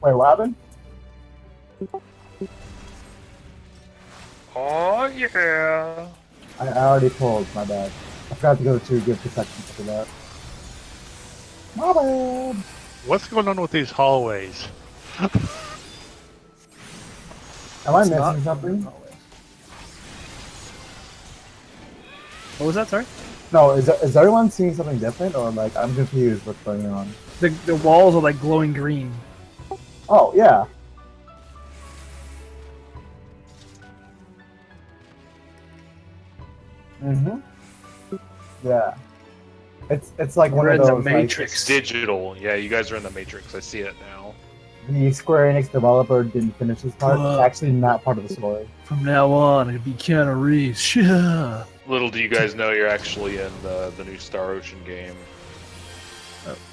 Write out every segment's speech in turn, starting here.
Wait, what happened? Oh yeah. I already pulled, my bad. I forgot to go to give protections for that. My bad. What's going on with these hallways? Am I It's not missing something? What was that? Sorry. No, is everyone seeing something different, or like I'm confused what's going on? The walls are like glowing green. Oh yeah. Mhm. Yeah. It's like one We're of in the those like, Matrix. It's digital. Yeah, you guys are in the Matrix. I see it now. the Square Enix developer didn't finish his part. It's Fuck. actually not part of the story. From now on, it'll be Keanu Reeves. Yeah. Little do you guys know you're actually in the new Star Ocean game.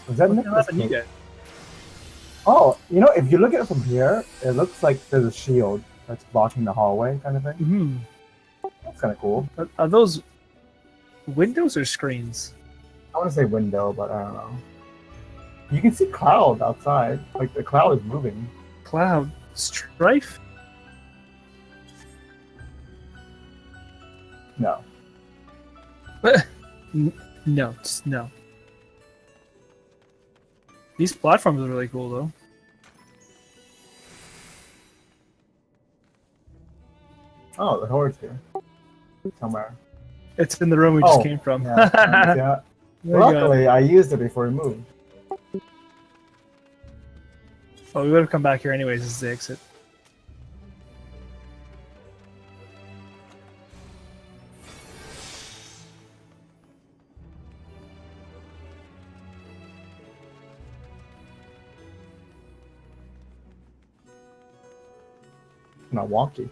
Was that What the hell Nicolas happened to you Cage? guys? Oh, you know, if you look at it from here, it looks like there's a shield that's blocking the hallway, kind of thing. Hmm. That's kind of cool. Are those windows or screens? I want to say window, but I don't know. You can see cloud outside. Like the cloud is moving. Cloud strife? No. No, no. These platforms are really cool, though. Oh, the horde's here. Somewhere. It's in the room we Oh, just came from. Yeah. Yeah. There you go. Luckily, I used it before we moved. Oh, we would have come back here anyways. This is the exit. Not wonky.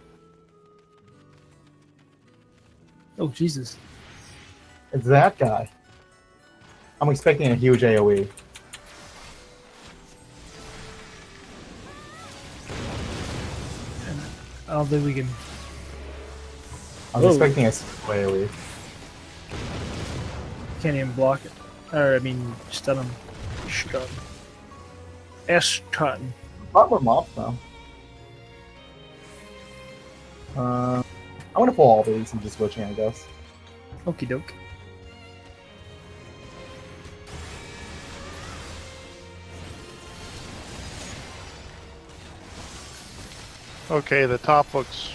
Oh, Jesus. It's that guy. I'm expecting a huge AoE. I don't think we can. I'm Whoa. expecting a AoE. Can't even block it. Or, I mean, stun him. Stun. S-stun. Lot more mobs now. I'm gonna pull all these and just switching, I guess. Okie doke. Okay, the top looks.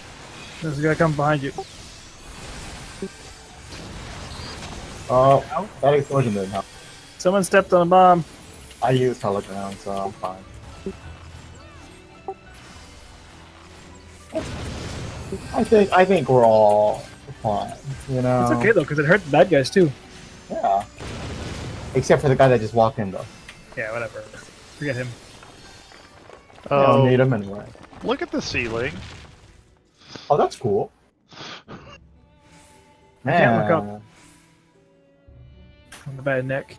There's a guy coming behind you. Oh, that explosion didn't help. Someone stepped on a bomb. I use telegram, so I'm fine. I think we're all fine. You know. It's okay though, because it hurt the bad guys too. Yeah. Except for the guy that just walked in, though. Yeah, whatever. Forget him. I don't need Oh, him anyway. look at the ceiling. Oh, that's cool. can't look Man. On the bad neck.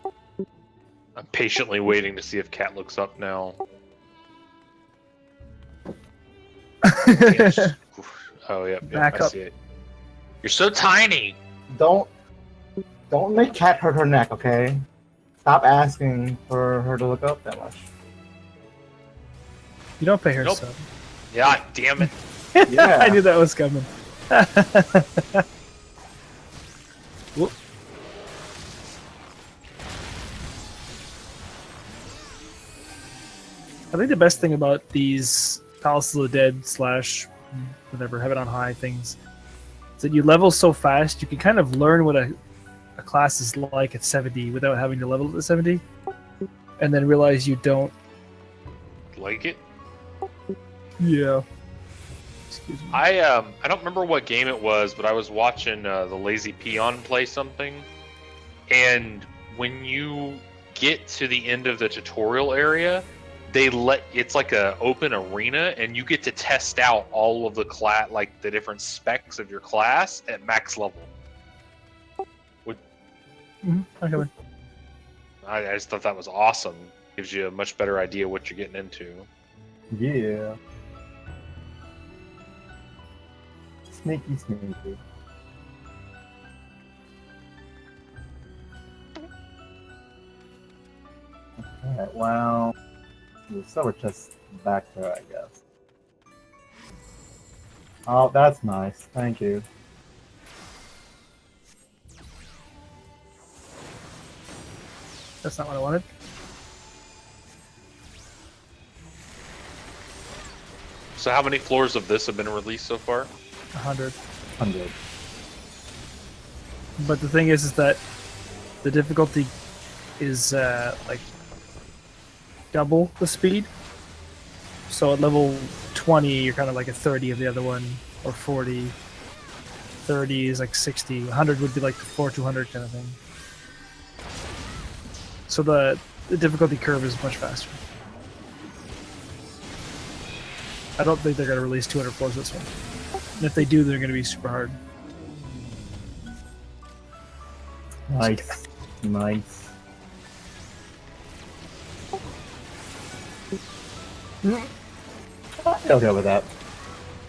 I'm patiently waiting to see if Cat looks up now. Yes. Oh, yep, Back I up. see it. You're so tiny! Don't make Cat hurt her neck, okay? Stop asking for her to look up that much. You don't pay her Nope. sub. Yeah, damn it. Yeah. I knew that was coming. Whoop. I think the best thing about these Palace of the Dead / whatever Heaven on High things is that you level so fast you can kind of learn what a class is like at 70 without having to level at 70, and then realize you don't. Like it? Yeah. Excuse me. I don't remember what game it was, but I was watching the Lazy Peon play something, and when you get to the end of the tutorial area, it's like a open arena, and you get to test out all of the like the different specs of your class at max level. Okay. I just thought that was awesome. Gives you a much better idea what you're getting into. Yeah. Sneaky, sneaky. Alright, well... The silver chest back there, I guess. Oh, that's nice. Thank you. That's not what I wanted. So how many floors of this have been released so far? 100. 100. But the thing is that the difficulty is like double the speed. So at level 20, you're kind of like a 30 of the other one, or 40. 30 is like 60. 100 would be like the 4-200 kind of thing. So the difficulty curve is much faster. I don't think they're going to release 200 floors this one. And if they do, they're going to be super hard. Nice. Nice. I'll go with that.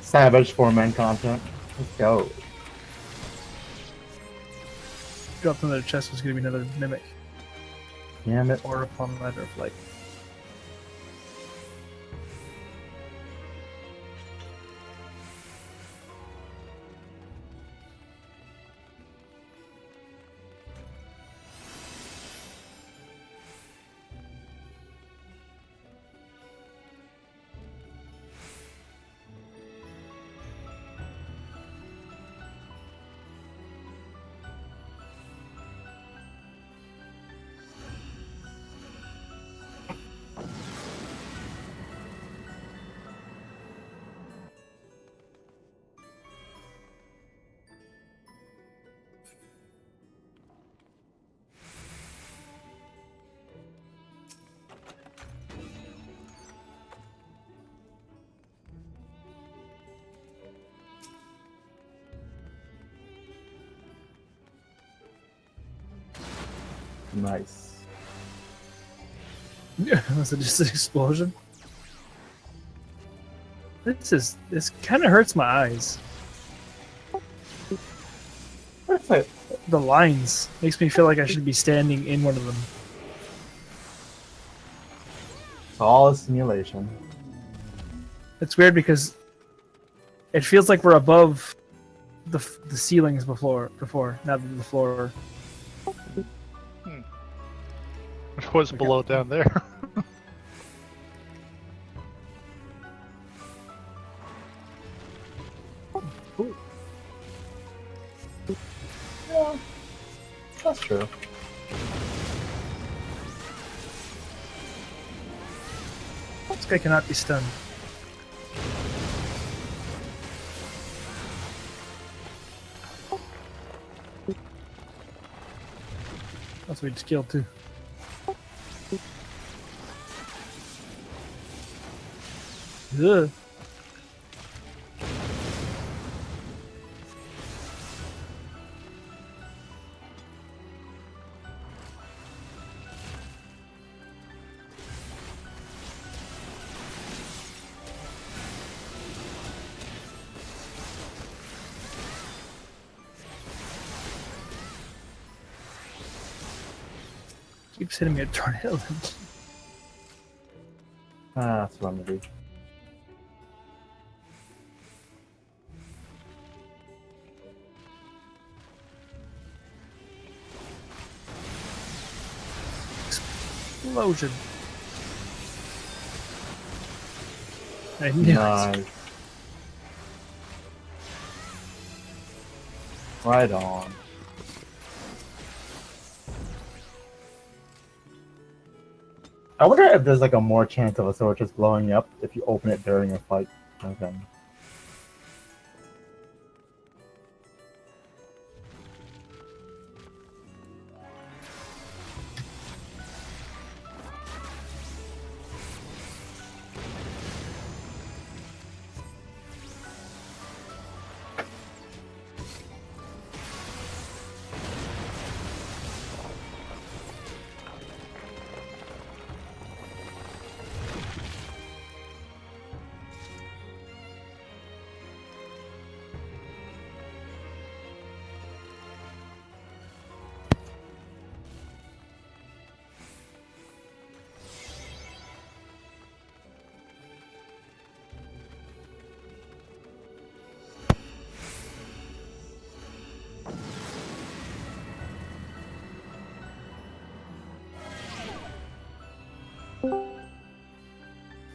Savage 4-man content. Let's go. Dropped another chest was going to be another mimic Damn it. or a plumb ladder of light. Nice. Was it just an explosion? This kind of hurts my eyes. What's it? The lines makes me feel like I should be standing in one of them. It's all a simulation. It's weird because it feels like we're above the ceilings before, not the floor. What's below down there? Yeah, that's true. This guy cannot be stunned. That's what we just killed too. Ugh. Keeps hitting me a tornado. Ah, that's what I'm gonna do. Explosion. I knew it. Nice. Right on. I wonder if there's like a more chance of a sword just blowing up if you open it during a fight. Okay.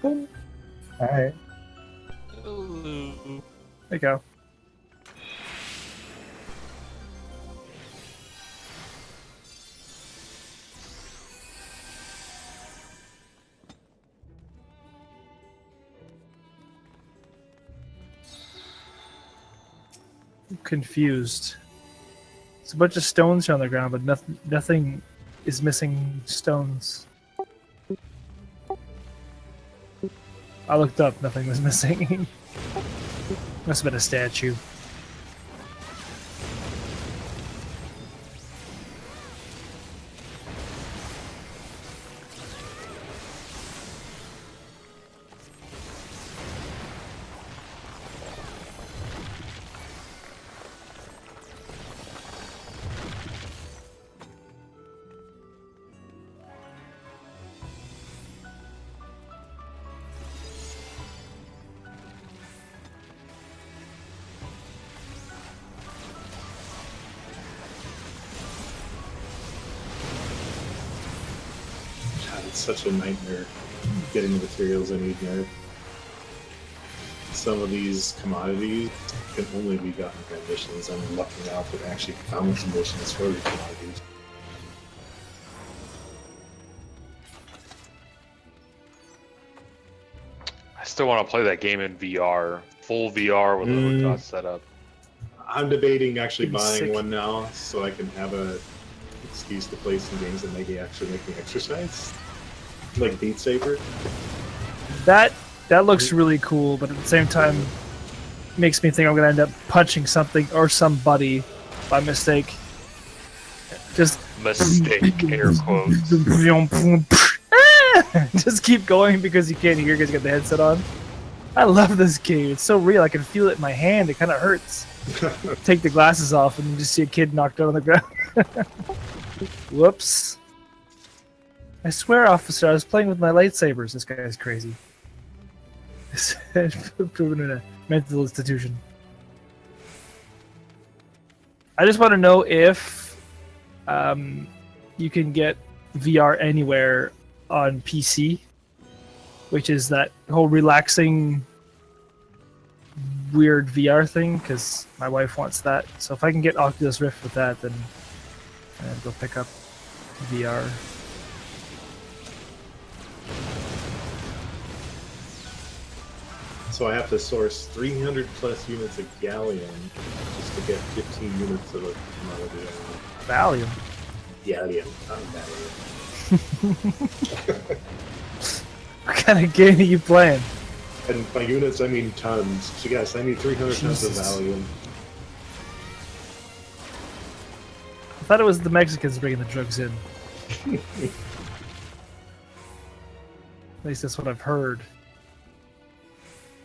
Boom. Alright. There you go. I'm confused. It's a bunch of stones here on the ground, but nothing is missing stones. I looked up, nothing was missing. Must have been a statue. God, it's such a nightmare getting the materials I need here. Some of these commodities can only be gotten by missions. I'm lucking out that I actually found some missions for the commodities. I still want to play that game in VR, full VR with a Hookah setup. I'm debating actually It'd be buying sick. one now so I can have a excuse to play some games that maybe actually make me exercise. Like Beat Saber. That looks really cool, but at the same time, makes me think I'm gonna end up punching something or somebody by mistake. Just Mistake, air quotes. just keep going because you can't hear because you got the headset on. I love this game. It's so real. I can feel it in my hand. It kind of hurts. Take the glasses off and you just see a kid knocked out on the ground. Whoops. I swear, officer, I was playing with my lightsabers. This guy's crazy. Proven in a mental institution. I just want to know if you can get VR anywhere on PC, which is that whole relaxing, weird VR thing, because my wife wants that. So if I can get Oculus Rift with that, then I'll go pick up VR. So I have to source 300 plus units of gallium just to get 15 units of a commodity. Valium. Gallium, not gallium. What kind of game are you playing? And by units, I mean tons. So yes, I need 300 tons of Jesus. Valium. I thought it was the Mexicans bringing the drugs in. At least that's what I've heard.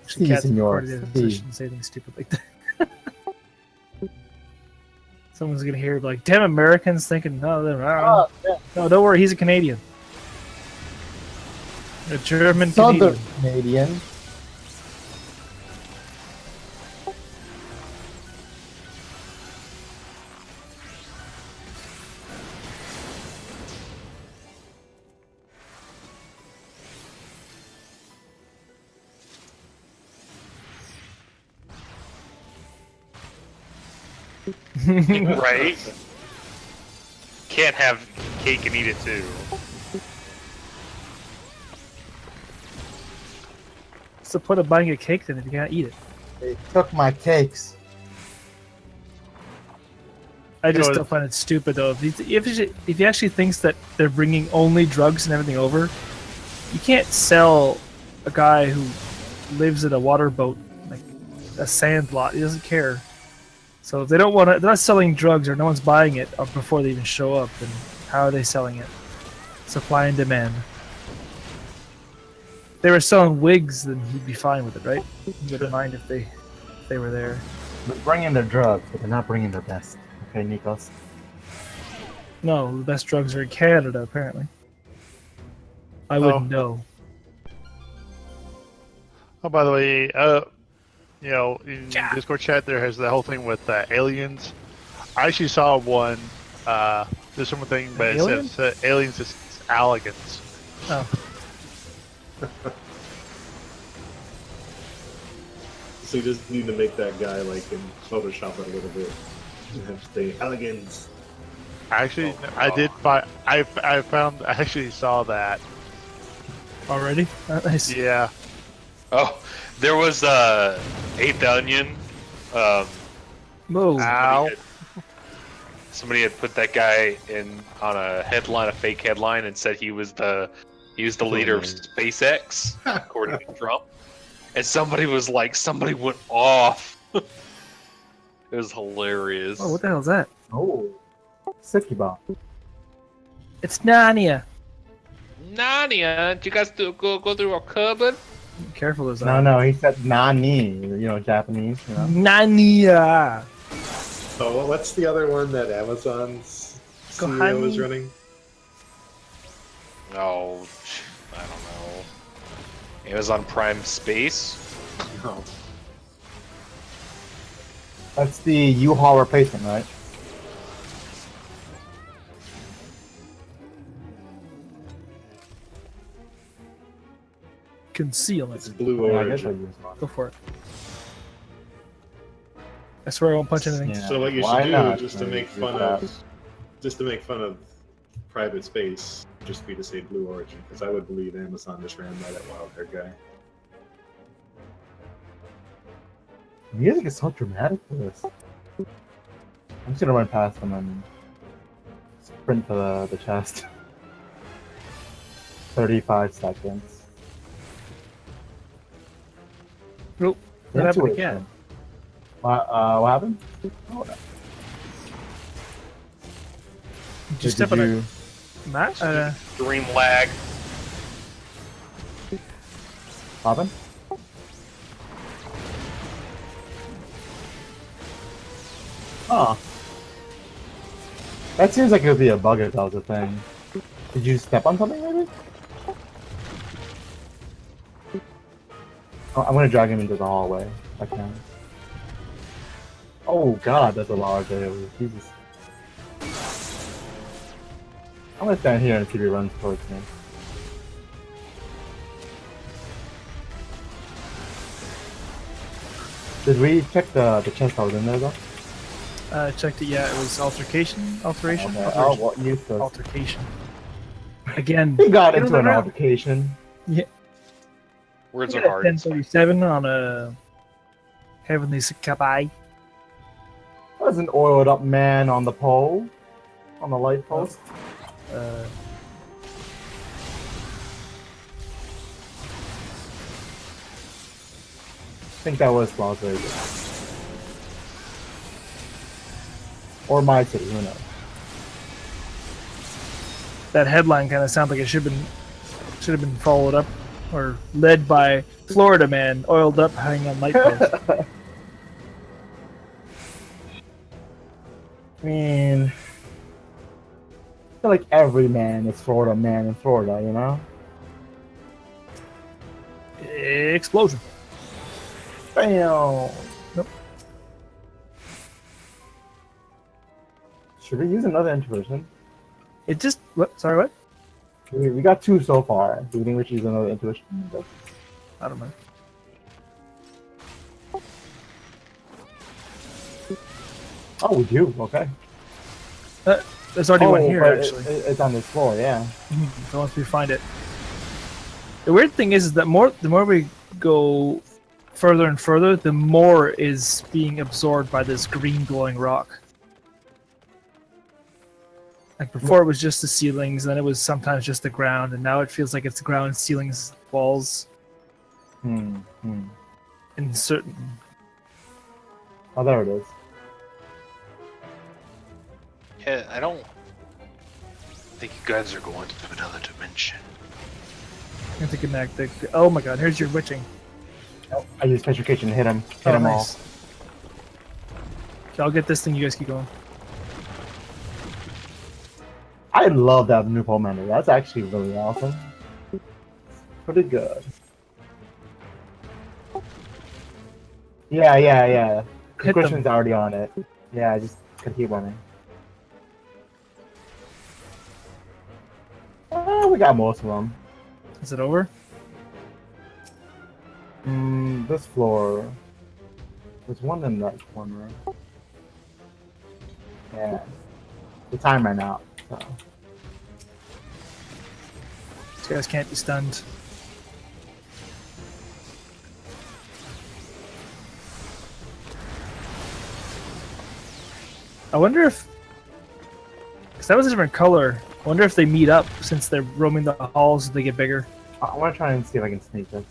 Si, Cats senor, recorded it, si. so I shouldn't say things stupid like that. Someone's gonna hear like, "Damn Americans thinking no, they're wrong." No, don't worry, he's a Canadian, a German Southern Canadian. Canadian. Right? Can't have cake and eat it too. What's the point of buying a cake then if you can't eat it? They took my cakes. I just know, still find it stupid though. If he actually thinks that they're bringing only drugs and everything over, you can't sell a guy who lives in a water boat, like a sand lot. He doesn't care. So if they don't want to, they're not selling drugs or no one's buying it before they even show up, then how are they selling it? Supply and demand. If they were selling wigs, then he'd be fine with it, right? He wouldn't mind if they were there. They're bringing their drugs, but they're not bringing their best. Okay, Nikos? No, the best drugs are in Canada, apparently. I wouldn't know. Oh, by the way, you know, in Discord chat there has the whole thing with aliens. I actually saw one. There's some thing, but alien? it says aliens is alligans. Oh. So you just need to make that guy like and Photoshop it a little bit. You have to say elegance. Actually, I did find. I found. I actually saw that. Already? Nice. Yeah. Oh, there was Eighth Onion. Whoa. Ow. Somebody had put that guy in on a headline, a fake headline, and said he was the leader of SpaceX, according to Trump. And somebody was like, somebody went off. It was hilarious. Oh, what the hell is that? Oh, Sicky Bomb. It's Narnia. Narnia, did you guys go through our cupboard? Careful, there's No, he said Nani. You know, Japanese. You know. Narnia. Oh, well, what's the other one that Amazon's CEO is Gohan. running? Oh, I don't know. Amazon Prime Space? No. That's the U-Haul replacement, right? Conceal It's it. Blue Yeah, I guess I Origin. use one. Go for it. I swear I won't punch anything. Yeah. So what you Why should do, not? just to I make use fun that. of private space, just be to say Blue Origin, because I would believe Amazon just ran by that wild hair guy. The music is so dramatic for this. I'm just gonna run past them and sprint for the chest. 35 seconds. Nope. What happened Intuition. again? What happened? Oh, no. Did you step on a match? Dream lag. Happened? Huh. That seems like it would be a bug if that was a thing. Did you step on something maybe? Oh, I'm gonna drag him into the hallway. I can. Oh god, that's a large AoE. Jesus. I'm gonna stand here and see if he runs towards me. Did we check the chest I was in there though? Checked it. Yeah, it was altercation. Alteration. Okay. Oh, what useless. Altercation. Again. He got get on into the an ground. altercation. Words We are got a hard. 1037 on a Heavenly Sakai. There's an oiled up man on the pole. On the light post. Uh, I think that was Las Vegas. Or my city, who knows? that headline kind of sounds like it should have been followed up or led by Florida man oiled up hanging on light post. I mean, I feel like every man is Florida man in Florida, you know? Explosion. Bam! Nope. Should we use another intuition? It just what? Sorry, what? We got two so far. Do you think we should use another intuition? I don't know. Oh, we do. Okay. There's already one Oh, here but actually. it's on this floor, yeah. So once we find it, the weird thing is that the more we go further and further, the more is being absorbed by this green glowing rock. Like before, it was just the ceilings, then it was sometimes just the ground, and now it feels like it's ground, ceilings, walls, Hmm. in certain. Oh, there it is. Yeah, I don't think you guys are going to another dimension. I think oh my god! Here's your witching. Oh, I used petrification to hit him. Hit Oh, them nice. Okay, I'll get this thing. You guys keep going. I love that new Pomander. That's actually really awesome. Pretty good. Yeah. Hit Christian's them. already on it. Yeah, I just could keep running. We got most of them. Is it over? This floor. There's one in that corner. Yeah. The time ran out. So. These guys can't be stunned. I wonder if, because that was a different color. I wonder if they meet up since they're roaming the halls. They get bigger. I want to try and see if I can sneak this.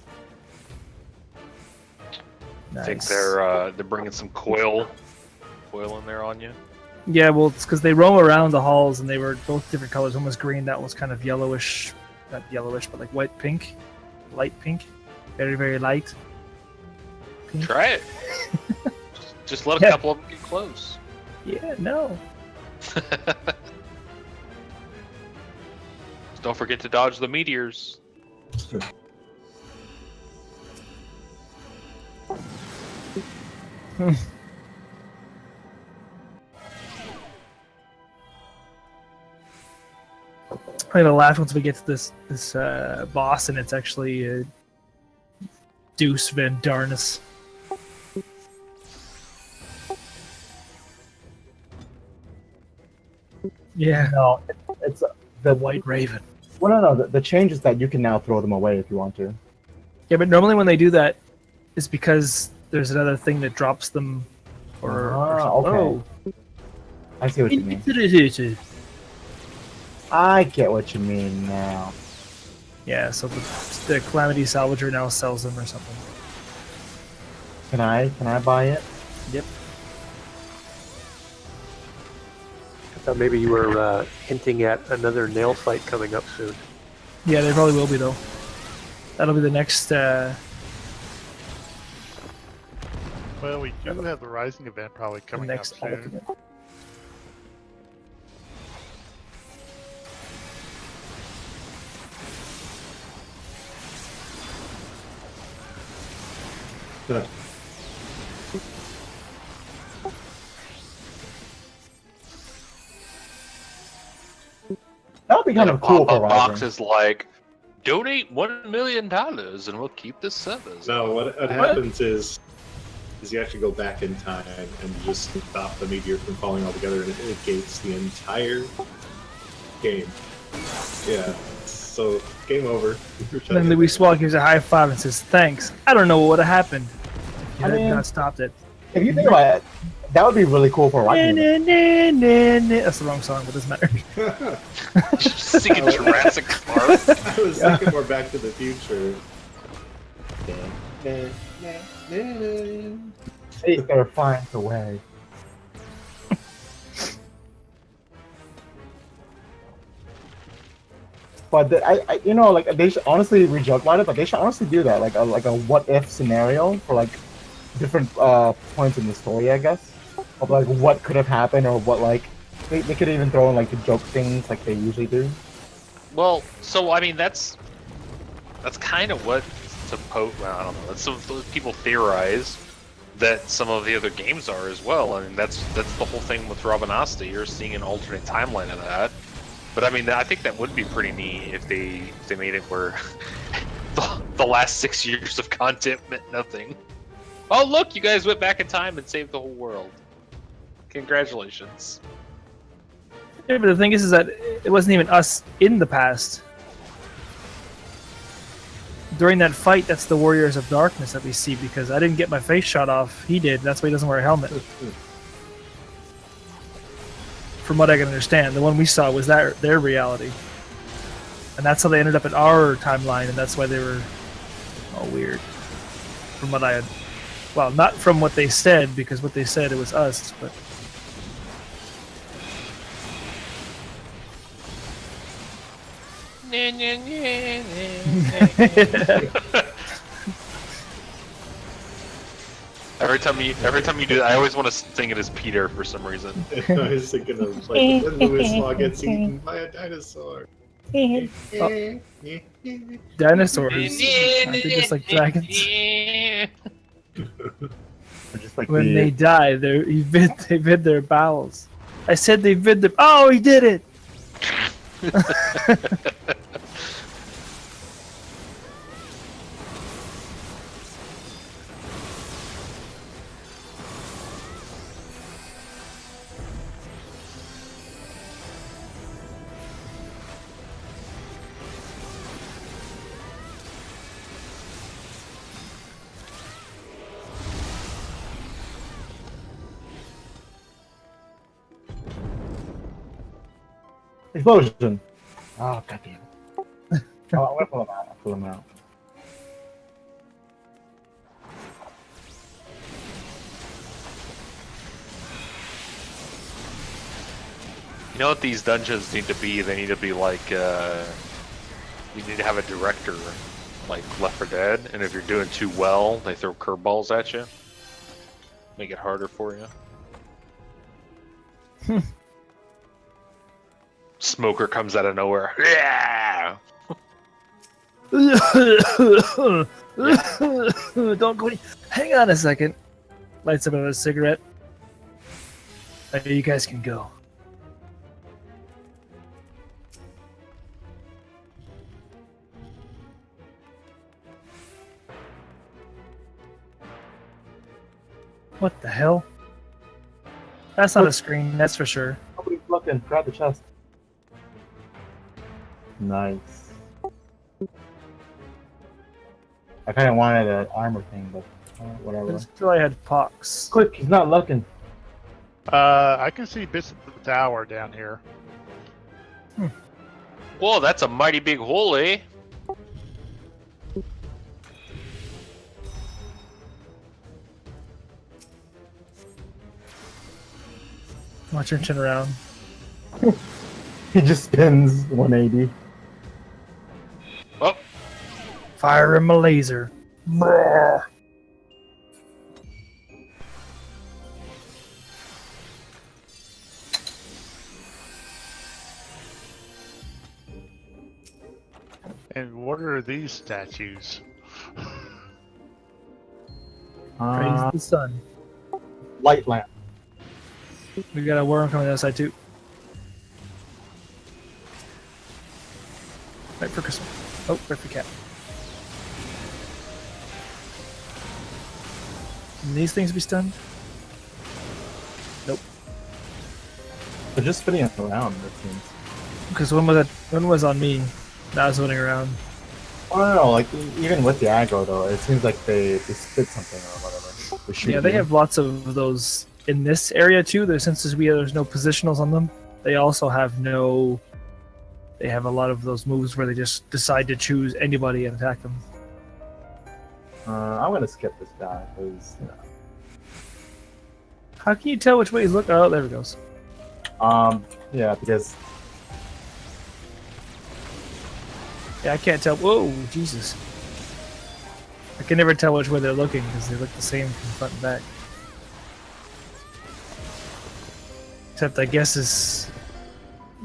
I think Nice. they're bringing some coil in there on you. Yeah, well, it's because they roam around the halls and they were both different colors. One was green, that was kind of yellowish, not yellowish, but like white pink, light pink, very very light. Pink. Try it. just let a Yeah. couple of them get close. Yeah, no. Just don't forget to dodge the meteors. I'm gonna laugh once we get to this boss, and it's actually Deuce Van Darnus. Yeah, No, it's the the White Raven. Well, no. The change is that you can now throw them away if you want to. Yeah, but normally when they do that, it's because there's another thing that drops them. Or okay. I see what you mean. Oh. I get what you mean now. Yeah, so the Calamity Salvager now sells them or something. Can I buy it? Yep. I thought maybe you were hinting at another nail fight coming up soon. Yeah, they probably will be though. That'll be the next. Well, we do have the Rising event probably coming up next soon. ultimate. Huh. That would be kind of cool for Pop-up Rising. boxes like, donate $1 million and we'll keep the servers. No, what happens is you actually go back in time and you just stop the meteor from falling altogether, and it gates the entire game. Yeah. So game over. And then Louis Swall gives a high five and says, "Thanks. I don't know what would have happened if you I had mean- not stopped it." If you think about it, that would be really cool for Rising. That's the wrong song, but it doesn't matter. Singing Jurassic Park. I was thinking more Back to the Future. Fate there finds a way. But you know, like they should honestly rejoke about it. But they should honestly do that, like a what if scenario for like different points in the story, I guess, of like what could have happened or what like they could even throw in like the joke things like they usually do. Well, so I mean that's kind of what well, I don't know. That's what people theorize that some of the other games are as well. I mean that's the whole thing with Robinasta. You're seeing an alternate timeline of that. But I mean, I think that would be pretty neat if they made it where the last 6 years of content meant nothing. Oh look, you guys went back in time and saved the whole world. Congratulations. Yeah, but the thing is that it wasn't even us in the past. During that fight, that's the Warriors of Darkness that we see, because I didn't get my face shot off. He did. That's why he doesn't wear a helmet. From what I can understand, the one we saw was their reality. And that's how they ended up in our timeline, and that's why they were all weird. From what I had... Well, not from what they said, because what they said, it was us, but... Every time you do that, I always want to sing it as Peter for some reason. I was thinking of like when Louis Law gets eaten by a dinosaur. Dinosaurs, aren't they just like dragons? Or just like When the, they die, they vid their bowels. I said they vid their... Oh, he did it! Explosion! Oh, goddamn. Oh, I'm gonna pull him out. I'll pull him out. You know what these dungeons need to be? They need to be like, you need to have a director, like Left 4 Dead, and if you're doing too well, they throw curveballs at you. Make it harder for you. Smoker comes out of nowhere. Yeah! Don't go. Hang on a second. Lights up another cigarette. You guys can go. What the hell? That's not a screen, that's for sure. Nobody's looking. Grab the chest. Nice. I kind of wanted an armor thing, but whatever. Until I had pox. Quick, he's not looking. I can see bits of the tower down here. Whoa, that's a mighty big hole, eh? Watch him turn around. He just spins 180. Oh, Fire him a laser. Brrr. And what are these statues? Praise the sun. Light lamp. We got a worm coming the other side too. Right for Christmas. Oh, right for cat. Can these things be stunned? Nope. They're just spinning around, it seems. Because one was on me. Now it's running around. I don't know, like, even with the aggro, though, it seems like they spit something or whatever. They shoot Yeah, they you. have lots of those in this area too. Since there's no positionals on them, they also have no. They have a lot of those moves where they just decide to choose anybody and attack them. I'm gonna skip this guy, because, you know. How can you tell which way he's looking? Oh, there he goes. Yeah, because Yeah, I can't tell. Whoa, Jesus! I can never tell which way they're looking because they look the same from front and back. Except I guess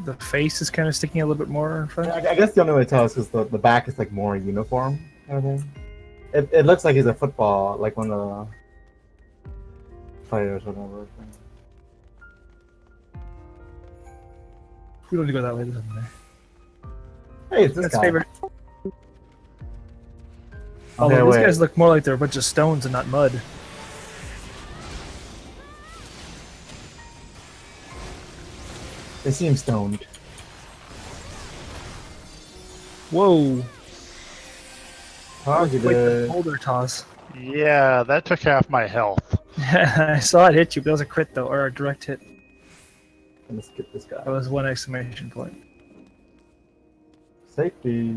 the face is kind of sticking a little bit more in front. I guess the only way to tell is because the back is like more uniform kind of thing. It looks like he's a football, like one of the players or whatever. We don't need to go that way. There's nothing there. Hey, it's this That's guy. favorite. Okay, Although these wait. guys look more like they're a bunch of stones and not mud. They seem stoned. Whoa! How did Quite the it? boulder toss. Yeah, that took half my health. I saw it hit you, but that was a crit though, or a direct hit. I'm gonna skip this guy. That was one exclamation point. Safety.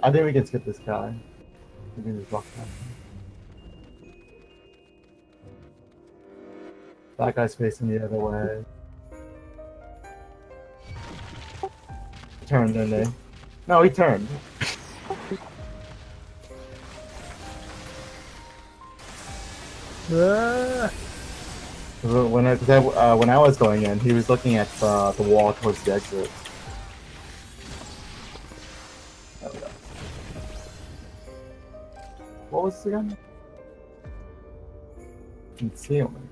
I think we can skip this guy. We can just walk past him. That guy's facing the other way. Turned, didn't they? No, he turned. Ah, When I was going in, he was looking at the wall towards the exit. There we go. What was this again? Concealment.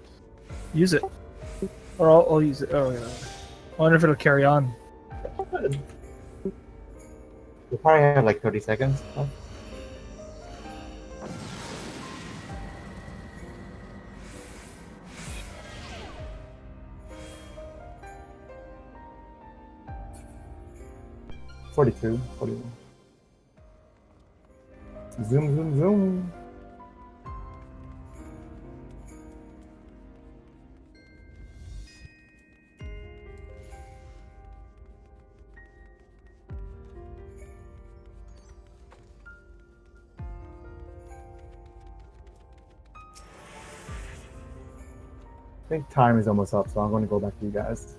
use it. Or I'll use it. Oh yeah. I wonder if it'll carry on. We probably have like 30 seconds left. 42, 41. Zoom, zoom, zoom. I think time is almost up, so I'm going to go back to you guys.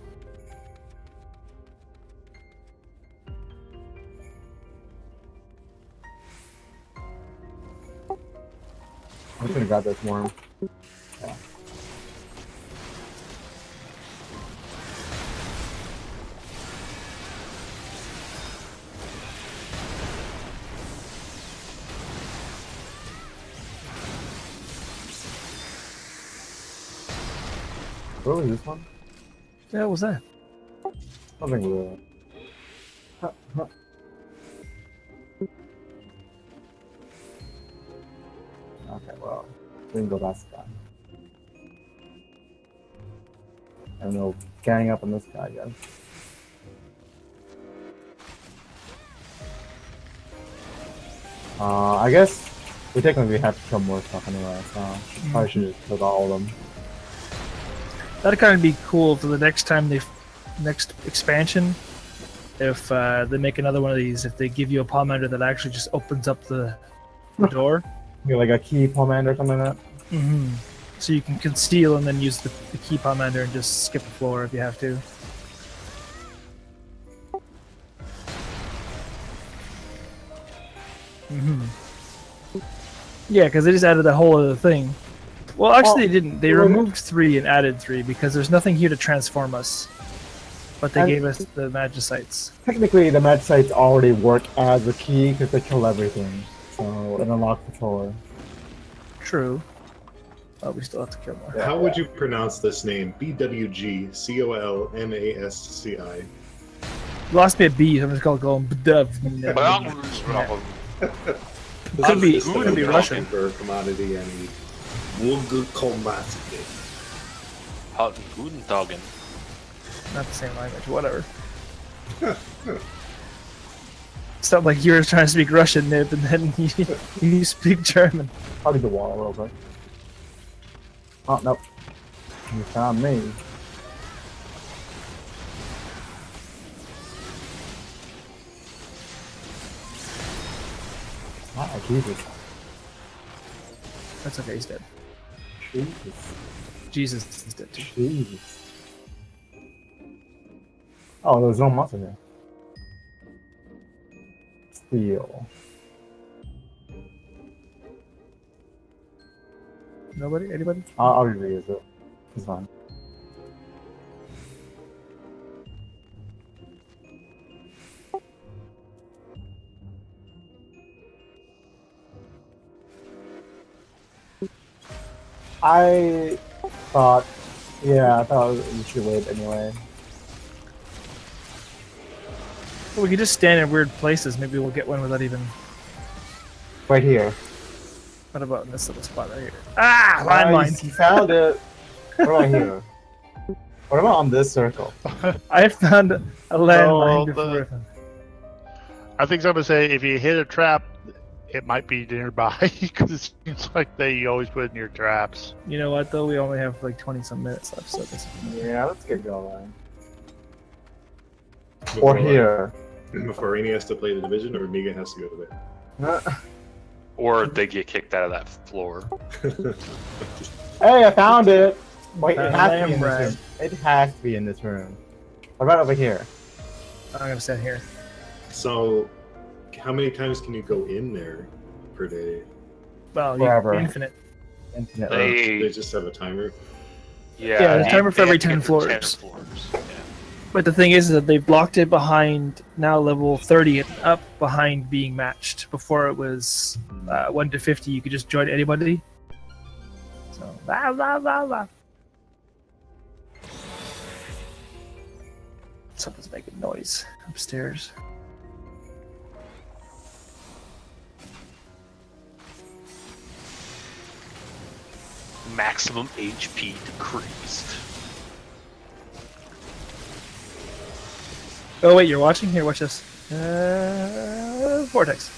I'm just gonna grab this worm. Yeah. What was this one? The hell was that? Something weird. Okay, well, we can go past this guy. And we'll gang up on this guy again. I guess we technically have to kill more stuff anyway, so probably should just kill all of them. That'd kind of be cool for the next time next expansion. If they make another one of these, if they give you a pomander that actually just opens up the door. Yeah, like a key pomander or something like that. Mm-hmm. So you can conceal and then use the key pomander and just skip the floor if you have to. Mm-hmm. Yeah, because they just added a whole other thing. Well, actually, they didn't. They removed 3 and added 3 because there's nothing here to transform us. But they gave us the Magicites. Technically, the Magicites already work as a key because they kill everything. So it unlocks the floor. True. But we still have to kill more. Yeah. How would you pronounce this name? BWGCOLMASCI. You lost me a B, so I'm just going Bdov. It's gonna be Russian. For commodity and Wugkomatsuke. Guten Tagen. Not the same language, whatever. It's not like you were trying to speak Russian, Nib, and then you speak German. Probably the wall real quick. Oh, nope. You found me. Ah, Jesus. That's okay, he's dead. Jesus. Jesus is dead too. Jesus. Oh, there's no monster here. Steel. Nobody? Anybody? I'll reuse it. It's fine. I thought, yeah, I thought we should wait anyway. Well, we could just stand in weird places. Maybe we'll get one without even. Right here. What about in this little spot right here? Ah, Nice, landmine. you found it. What about here? What about on this circle? I found a landmine the- before. I think someone say if you hit a trap, it might be nearby because it seems like they always put near traps. You know what though? We only have like 20 some minutes left, so this. Yeah, let's get going. Or here. Before Rainy has to play the division, or Mega has to go to Or they get kicked out of that floor. there. Hey, I found it! Wait, it Found has to be in lamb this room. It has to be in this room. What about over here? I'm gonna stand here. So, how many times can you go in there per day? Well, Forever. infinite. Infinite. They They, just have a timer. yeah, there's a timer for they every have to 10 get through floors. 10 floors. Yeah. But the thing is that they've blocked it behind now level 30 and up behind being matched. Before it was 1 to 50, you could just join anybody. So, blah, blah, blah, blah. Someone's making noise upstairs. Maximum HP decreased. Oh wait, you're watching? Here, watch this. Vortex.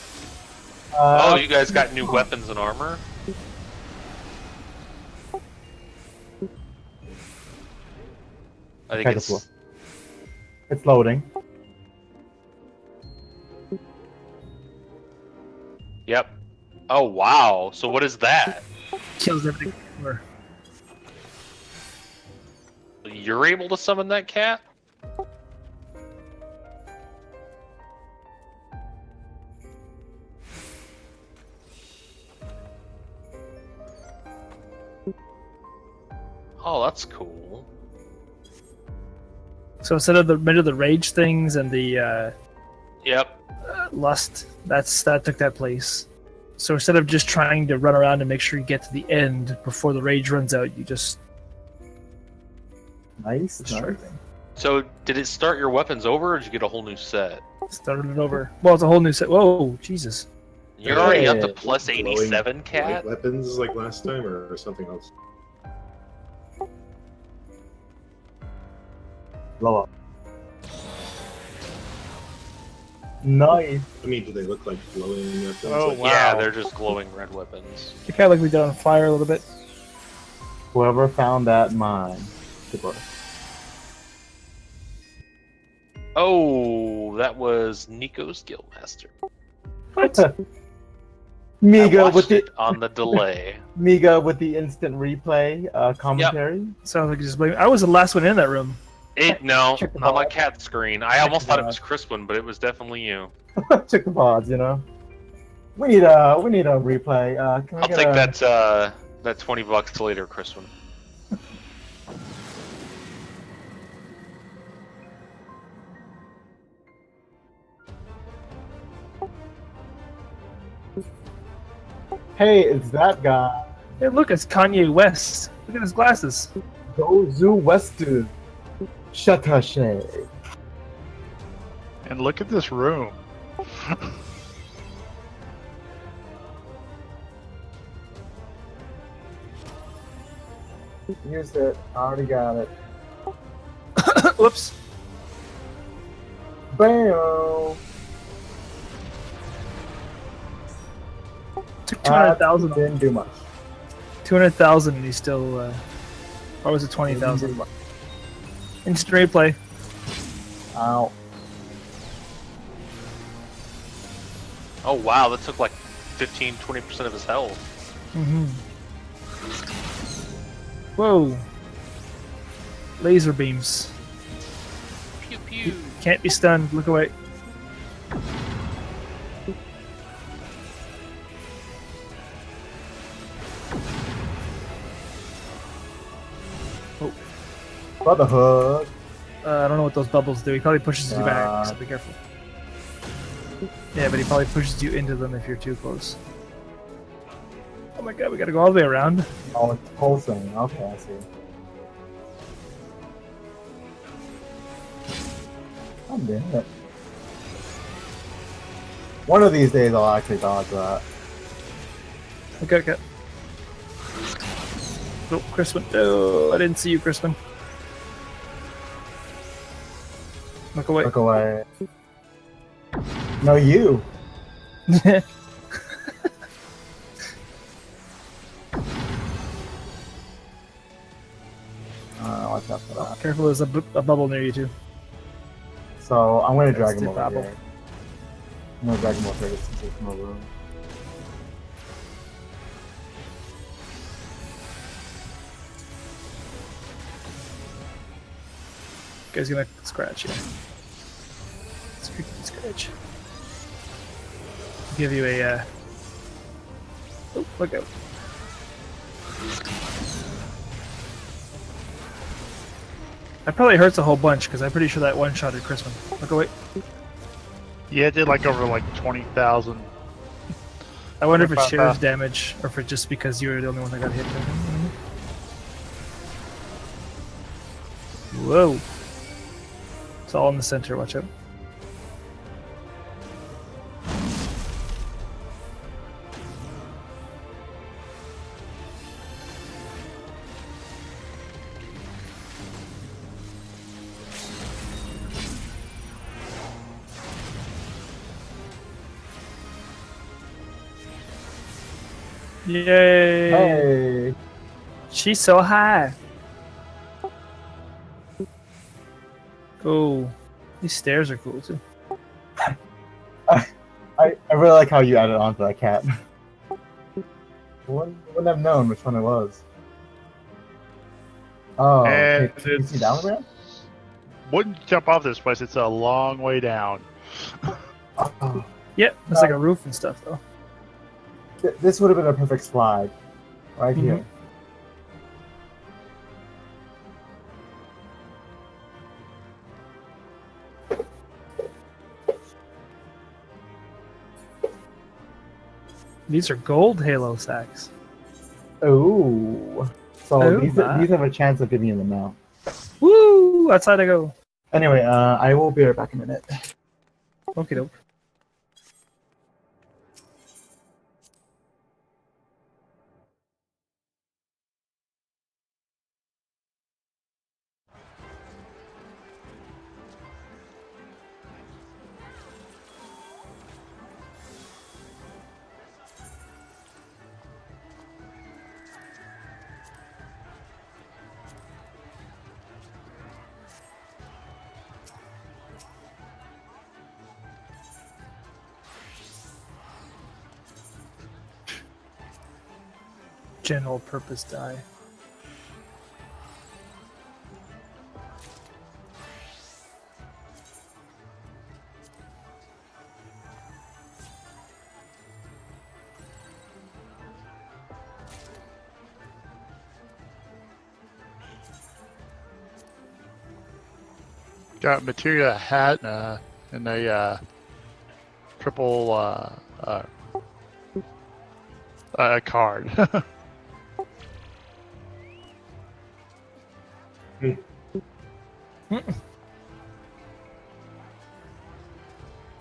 Oh, you guys got new weapons and armor? I think Pegasus. it's... It's loading. Yep. Oh, wow. So what is that? Kills everything. Or You're able to summon that cat? Oh, that's cool. so instead of the rage things and the Yep. lust, that took that place. So instead of just trying to run around and make sure you get to the end before the rage runs out, you just Nice. destroy nice. everything. So, did it start your weapons over, or did you get a whole new set? Started it over. Well, it's a whole new set. Whoa, Jesus! You're already up to Yeah. plus Glowing 87, light cat? weapons like last time, or something else? Blow up. Nice. I mean, do they look like glowing weapons? Oh, Like- wow. Yeah, they're just glowing red weapons. They kind of like we did on fire a little bit. Whoever found that mine. Super. Oh, that was Nico's Guildmaster. What? I Miga watched with the it on the delay. Miga with the instant replay commentary. Sounds like you just blame. I was the last one in that room. No, Check the not my ball. cat screen. I almost thought it was Crispin, but it was definitely you. Check the pods, you know. We need a replay. Can we I'll get take a- that $20 later, Crispin. Hey, it's that guy. Hey, look, it's Kanye West. Look at his glasses. Gozu Westu. Shatashe. And look at this room. Use it. I already got it. Whoops. Bam. Took 200,000. Didn't do much. 200,000 and he's still. Or was it 20,000? Instant replay. Ow. Oh wow, that took like 15-20% of his health. Mm-hmm. Whoa. Laser beams. Pew pew. Can't be stunned. Look away. Brotherhood. I don't know what those bubbles do. He probably pushes you back, so be careful. Yeah, but he probably pushes you into them if you're too close. Oh my god, we gotta go all the way around. Oh, it's pulsing. Okay, I see. I'm doing it. One of these days I'll actually dodge that. Okay. Oh, Crispin. Oh, I didn't see you, Crispin. Look away. Look away. No, you. Watch out for that. Careful, there's a bubble near you too. So I'm gonna That's drag him the over bubble. here. I'm gonna drag him over here since there's no room. Guy's gonna scratch you. Scratch. Give you a. Oh, look out. That probably hurts a whole bunch because I'm pretty sure that one shot at Crispin. Look away. Yeah, it did like over like 20,000. I wonder if it shares damage or if it just because you were the only one that got hit. Whoa. It's all in the center, watch out. Yay! Hey. She's so high. Oh, these stairs are cool too. I really like how you added on to that cat. Wouldn't have known which one it was. Oh, And can you see down there? Wouldn't jump off this place. It's a long way down. Oh, Yep, it's like a roof and stuff though. this would have been a perfect slide. Right here. These are gold Halo sacks. Ooh. So Oh, these my. have a chance of giving you the mount. Woo! Outside I go. Anyway, I will be right back in a minute. Okay, doke. General purpose die. Got materia hat and a triple card.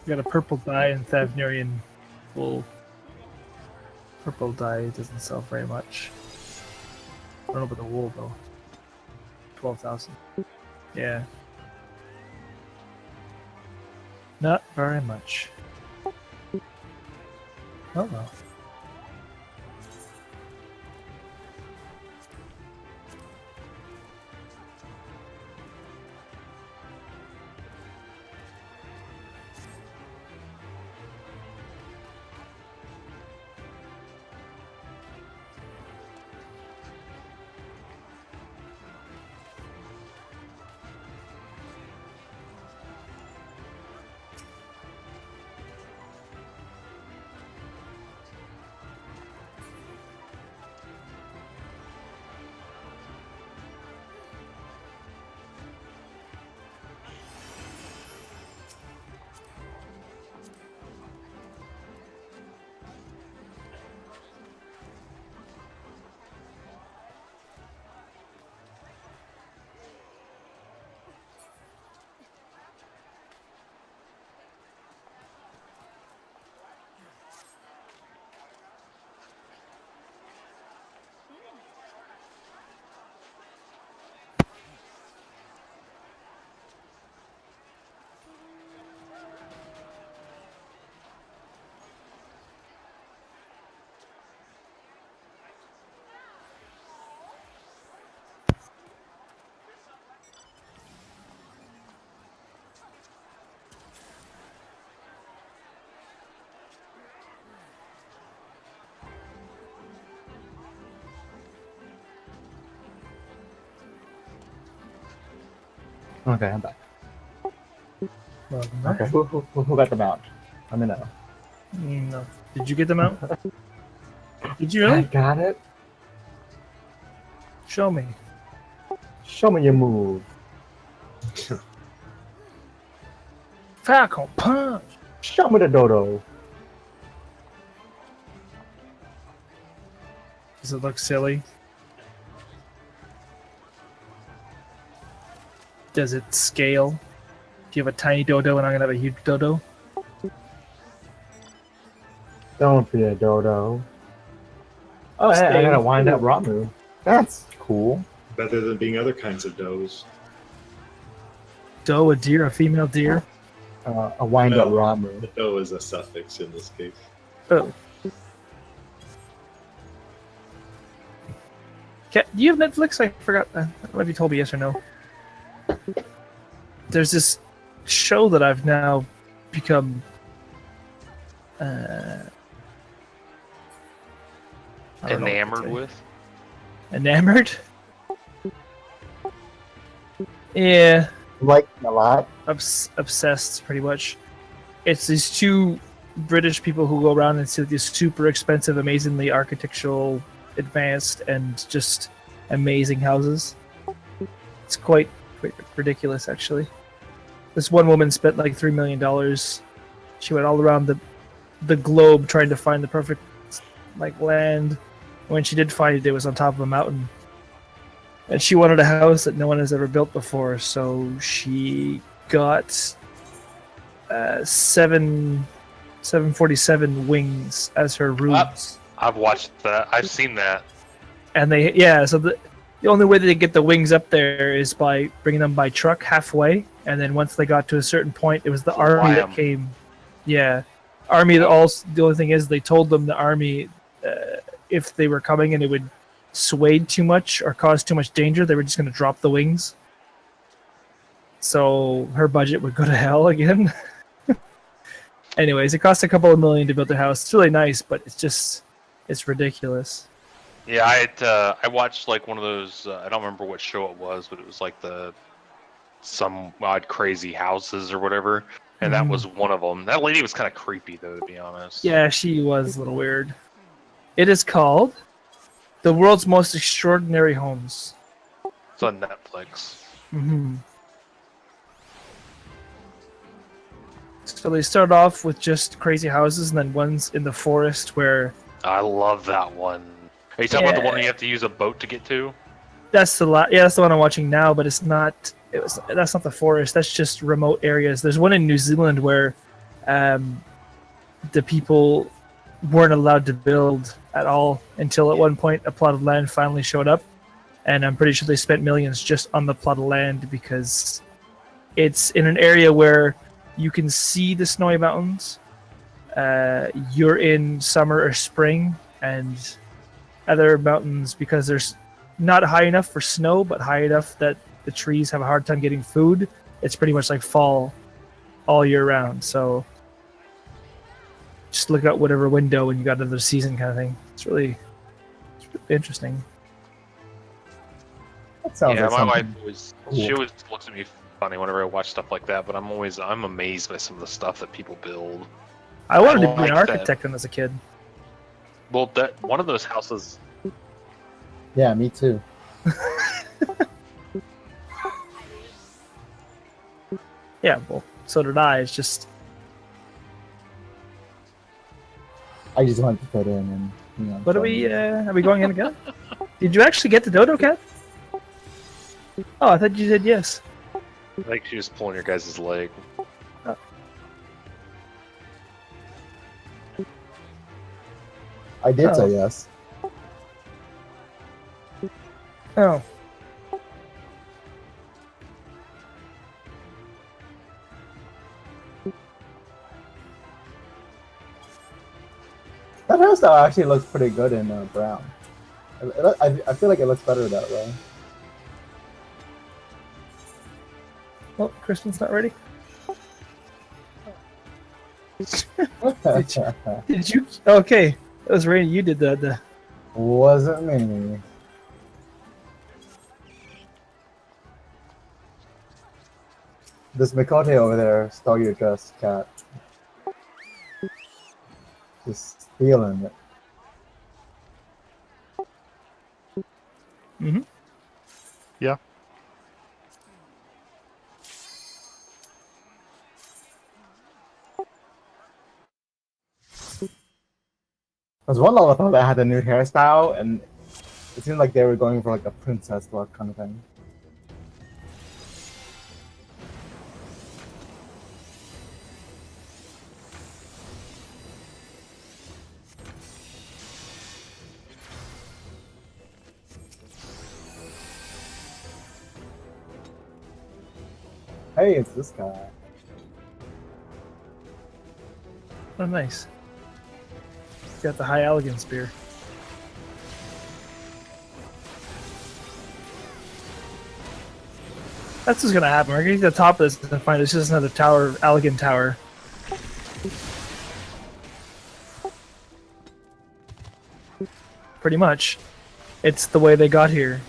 Got a purple dye and Thavnerian wool. Purple dye doesn't sell very much. I don't know about the wool though. 12,000. Yeah. Not very much. Oh well. Okay, I'm back. Well, Okay, who got the mount? Let me know. No. Did you get them out? Did you I really? got it. Show me. Show me your move. Falcon punch. Show me the dodo. Does it look silly? Does it scale? Do you have a tiny dodo and I'm gonna have a huge dodo? Don't be a dodo. Oh, hey, I got a wind up Ramu. That's cool. Better than being other kinds of does. Doe, a deer, a female deer. A wind up No. Ramu. The doe is a suffix in this case. Oh. Do you have Netflix? I forgot. I don't know if you told me yes or no. There's this show that I've now become I don't know what to Enamored say. with. Enamored? Yeah, Like a lot. obsessed pretty much. It's these two British people who go around and see these super expensive, amazingly architectural, advanced, and just amazing houses. It's quite ridiculous, actually. This one woman spent like $3 million. She went all around the globe trying to find the perfect like land. When she did find it, it was on top of a mountain. And she wanted a house that no one has ever built before, so she got 747 wings as her rooms. I've watched that. I've seen that. And so the only way that they get the wings up there is by bringing them by truck halfway, and then once they got to a certain point, it was the army that Wham. came. Yeah, army that also. The only thing is, they told them the army, if they were coming and it would sway too much or cause too much danger, they were just going to drop the wings. So her budget would go to hell again. Anyways, it cost a couple of million to build the house. It's really nice, but it's ridiculous. Yeah, I watched like one of those. I don't remember what show it was, but it was like some odd crazy houses or whatever, and that Mhm. was one of them. That lady was kind of creepy, though, to be honest. Yeah, she was a little weird. It is called The World's Most Extraordinary Homes. It's on Netflix. Mm-hmm. So they start off with just crazy houses, and then one's in the forest where I love that one. Are you talking about the one Yeah. where you have to use a boat to get to? that's the that's the one I'm watching now. But it's not. That's not the forest. That's just remote areas. There's one in New Zealand where the people weren't allowed to build at all until at one point a plot of land finally showed up, and I'm pretty sure they spent millions just on the plot of land because it's in an area where you can see the snowy mountains. You're in summer or spring, and other mountains, because there's not high enough for snow, but high enough that the trees have a hard time getting food. It's pretty much like fall all year round. So just look out whatever window and you got another season kind of thing. It's really interesting. That sounds Yeah, like my wife something. she cool. always looks at me funny whenever I watch stuff like that. But I'm amazed by some of the stuff that people build. I wanted to be like an that. architect when I was a kid. Well, that one of those houses. Yeah, me too. Yeah, well, so did I. It's just I just wanted to fit in and what are we going in again? Did you actually get the dodo cat? Oh, I thought you said yes. I think she was pulling your guys' leg. I did Oh. say yes. Oh. That hairstyle actually looks pretty good in brown. I feel like it looks better that way. Well, Kristen's not ready. Did you? Okay, that was Rainy. You did the. Wasn't me. This Mikote over there stole your dress, cat. Just stealing it. Mm-hmm. Yeah. There's one level that had a new hairstyle, and it seemed like they were going for like a princess look kind of thing. Hey, it's this guy. Oh, nice. Got the high elegance spear. That's what's gonna happen. We're gonna get to the top of this and find it's just another tower, Allegan Tower. Pretty much. It's the way they got here.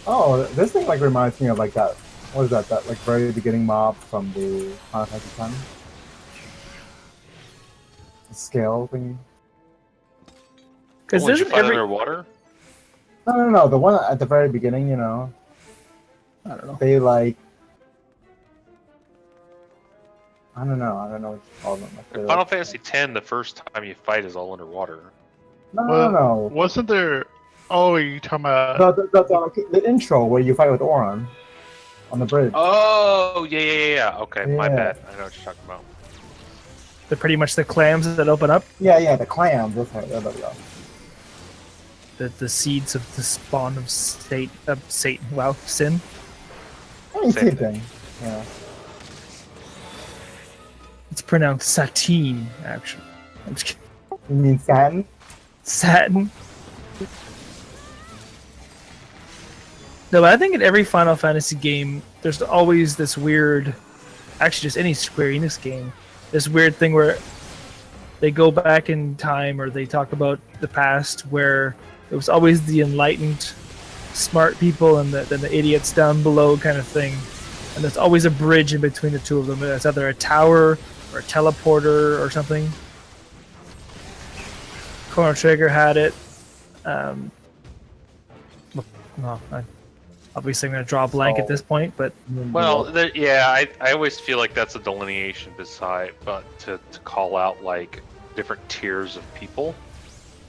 Oh, this thing like reminds me of like that. What is that? That like very beginning mob from the Final Fantasy X. The scale thingy. Because Did you doesn't fight every underwater? No. The one at the very beginning, you know, I don't know. they like. I don't know what you call them. Like, In they're, Final like- Fantasy X, the first time you fight is all underwater. No. Wasn't there? Oh, you talking about? The intro where you fight with Oron on the bridge. Oh, yeah. Okay, my Yeah. bad. I know what you're talking about. They're pretty much the clams that open up, Yeah, the clams. That's right. There we go. the seeds of the spawn of Satan. Wow, sin. I mean, Same same thing. Yeah. It's pronounced Satine, actually. I'm just kidding. You mean Satin? Satin. No, but I think in every Final Fantasy game, there's always this weird, actually just any Square Enix game, this weird thing where they go back in time or they talk about the past where it was always the enlightened, smart people and the idiots down below kind of thing. And there's always a bridge in between the two of them. It's either a tower or a teleporter or something. Chrono Trigger had it. Obviously, I'm going to draw a blank at this point, but Well, I always feel like that's a delineation but to call out like different tiers of people.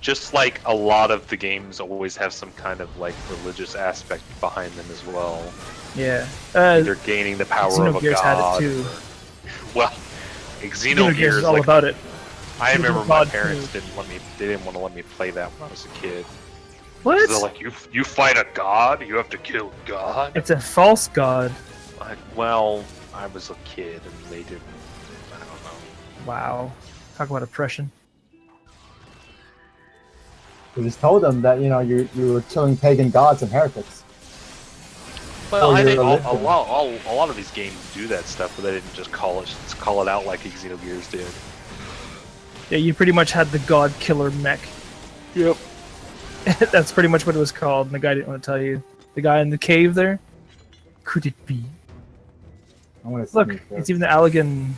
Just like a lot of the games always have some kind of like religious aspect behind them as well. yeah. Either gaining the power of a Xenogears had it god. too. Well, Xenogears Xenogears, is all like, about it. I Xenogears remember my God parents too. didn't want to let me play that when I was a kid. What? They're like, you fight a god, you have to kill God. It's a false god. Well, I was a kid and they didn't. I don't know. Wow. Talk about oppression. We just told them that you were killing pagan gods and heretics. Well, Oh, I you're think a a religion. lot of these games do that stuff, but they didn't just call it out like Xenogears did. Yeah, you pretty much had the god killer mech. Yep. That's pretty much what it was called, and the guy didn't want to tell you. The guy in the cave there? Could it be? I want to Look, sneak it's even the Allegan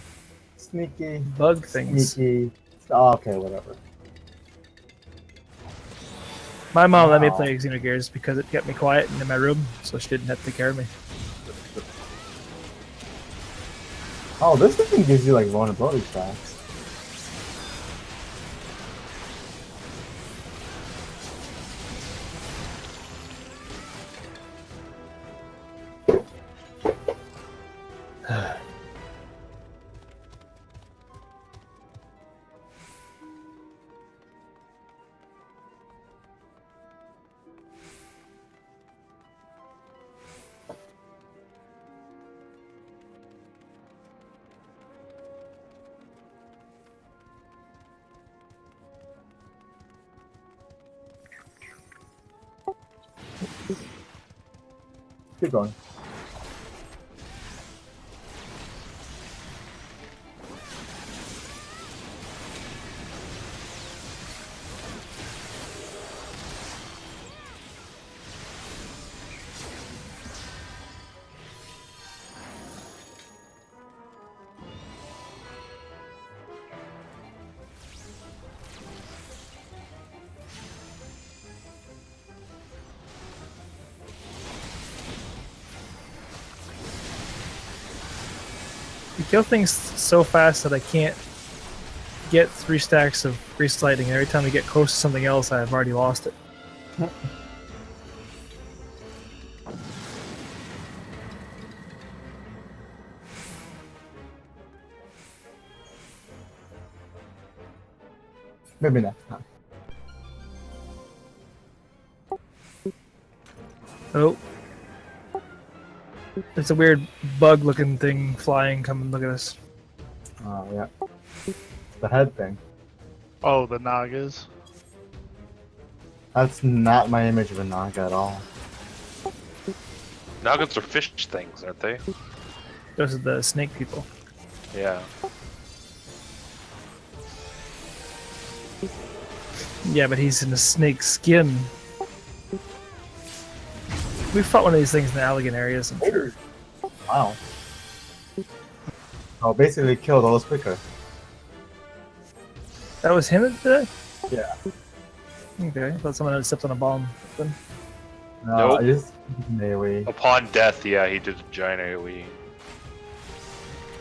sneaky, bug things. sneaky. Oh, okay, whatever. My mom let me Wow. play Xenogears because it kept me quiet and in my room, so she didn't have to take care of me. Oh, this thing gives you like vulnerability stats. Keep going. You kill things so fast that I can't get 3 stacks of grease lighting. Every time I get close to something else, I've already lost it. Maybe next time. Oh. It's a weird bug-looking thing flying. Come and look at us. Oh yeah. The head thing. Oh, the Nagas. That's not my image of a Naga at all. Nuggets are fish things, aren't they? Those are the snake people. Yeah. Yeah, but he's in a snake skin. We fought one of these things in the Allegan areas, I'm sure. Wow. Oh, basically killed all those quicker. That was him today? Yeah. Okay, I thought someone had stepped on a bomb. Then. No, Nope. I just AoE. Upon death, yeah, he did a giant AoE.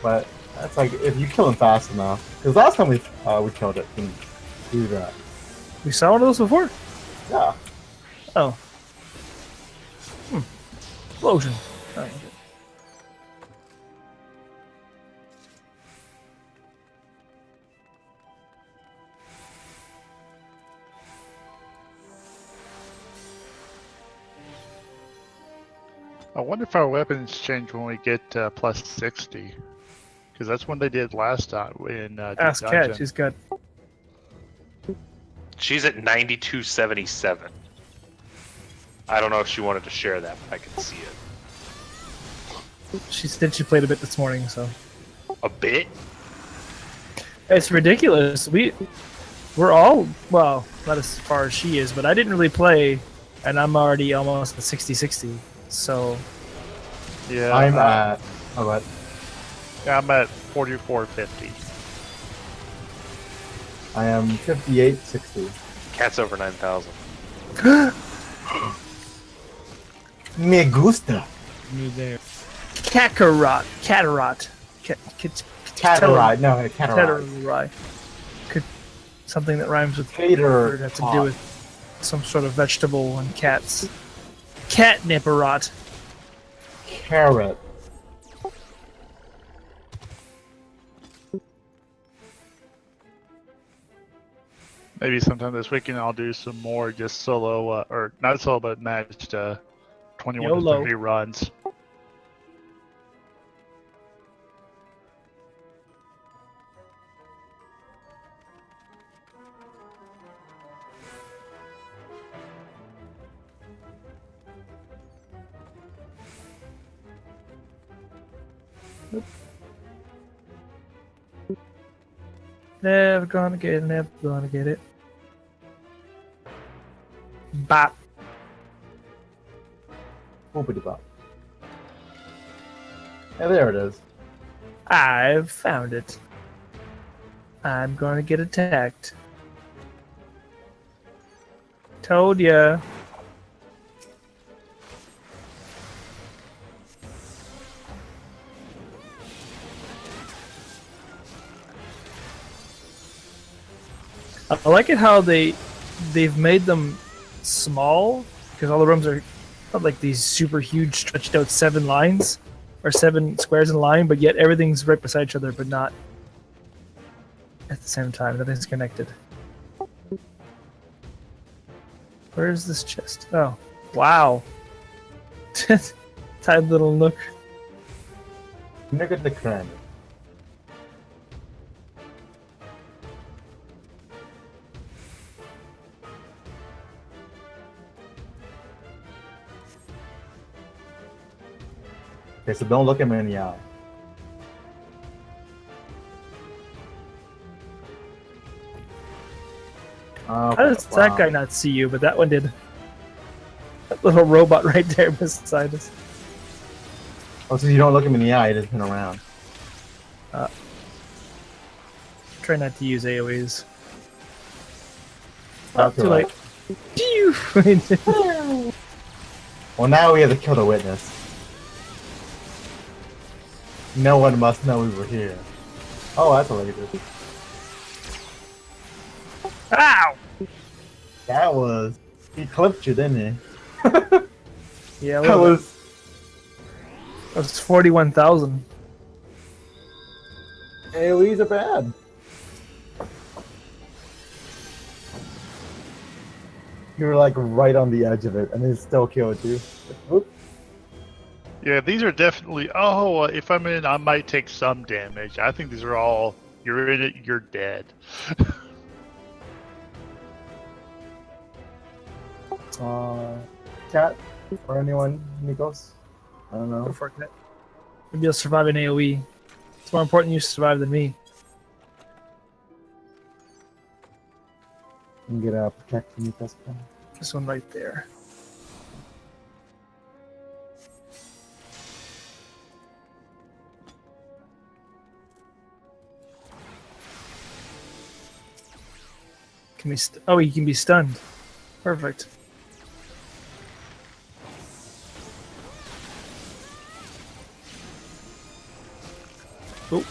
But that's like if you kill him fast enough. Because last time we killed it, didn't do that. We saw one of those before? Yeah. Oh. Explosion. Oh, okay. I wonder if our weapons change when we get plus 60. Because that's when they did last time in Ask Deep Cat, Dungeon. she's got. She's at 9277. I don't know if she wanted to share that, but I can see it. She said she played a bit this morning, so. A bit? It's ridiculous. We're all, well, not as far as she is, but I didn't really play, and I'm already almost at 60-60. So, Yeah, I'm at. Oh, what? yeah, I'm at 4450. I am 5860. Cat's over 9,000. Me gusta. Kakarot. Catarite. No, catarite. Catarite. Could something that rhymes with Cater. would have to do with some sort of vegetable and cats. Catniparot. Carrot. Maybe sometime this weekend I'll do some more just solo, or not solo, but matched 21 to YOLO. 30 runs. Never gonna get it, never gonna get it. Bop. Boopity bop. Yeah, there it is. I've found it. I'm gonna get attacked. Told ya. I like it how they've made them small because all the rooms are not like these super huge stretched out 7 lines or 7 squares in a line, but yet everything's right beside each other, but not at the same time. Nothing's connected. Where's this chest? Oh, wow! Tiny little nook. Look at the crane. Okay, so don't look him in the eye. How does that guy not see you, but that one did? That little robot right there beside us. Oh, so you don't look him in the eye, you just turn around. Try not to use AoEs. That's Too alright. late. Phew! Well, now we have to kill the witness. No one must know we were here. Oh, that's already good. Ow! That was... He clipped you, didn't he? Yeah, That was... that was 41,000. AoEs are bad. You were like right on the edge of it, and it still killed you. Oop. Yeah, these are definitely. Oh, if I'm in, I might take some damage. I think these are all. You're in it, you're dead. Cat or anyone, Nikos? I don't Go know. for it, Kat. Maybe you'll survive an AoE. It's more important you survive than me. You can get a protect from this one. This one right there. Can we? Oh, he can be stunned. Perfect. Oh.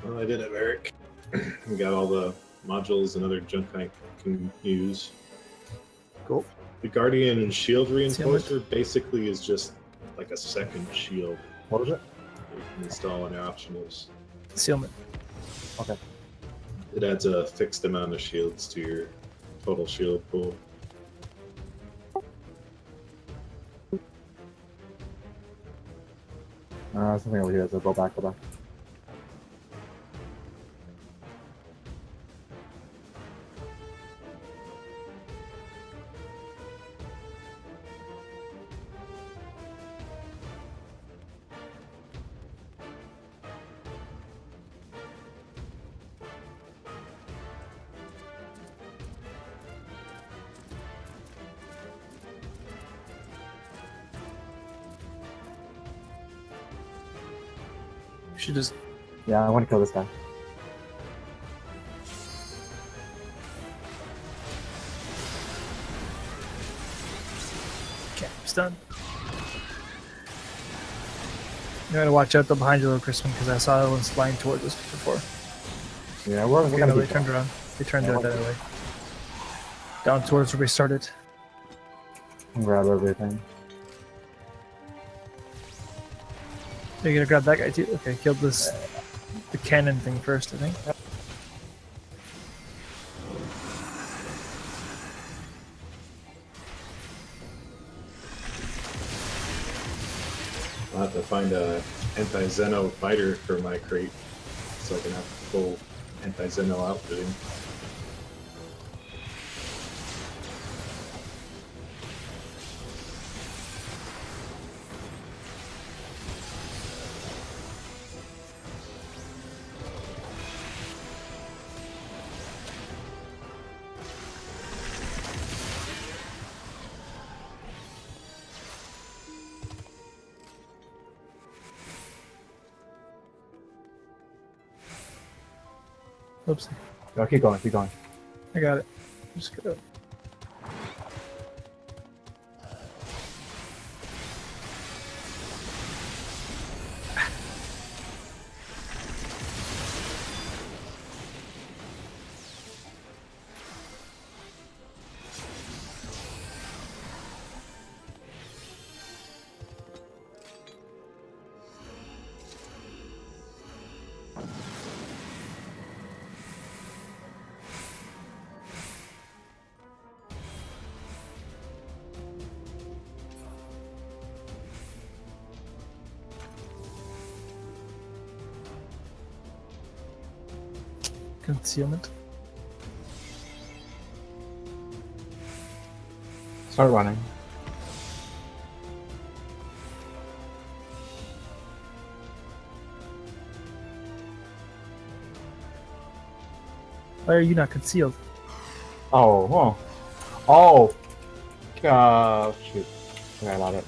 Well, I did it, Eric. We got all the modules and other junk I can use. Cool. The Guardian and Shield Concealment. Reinforcer basically is just like a second shield What was it? that you can install in your optionals. Concealment. It adds a fixed amount of shields to your total shield pool. Something over here. So go back. You should just. Yeah, I want to kill this guy. Okay, stunned. You gotta watch out though behind you, little Crispin, because I saw ones flying towards us before. Yeah, we're Okay, gonna no, be they turned around. They turned Yeah, the other way. Down towards where we started. grab everything. You're gonna grab that guy too? Okay, killed this. The cannon thing first, I think. I'll have to find a anti-Zeno fighter for my crate so I can have full anti-Zeno outfitting. Oops. No, keep going. I got it. Just go. Concealment. Start running. Why are you not concealed? Oh. Shoot. Forgot about it.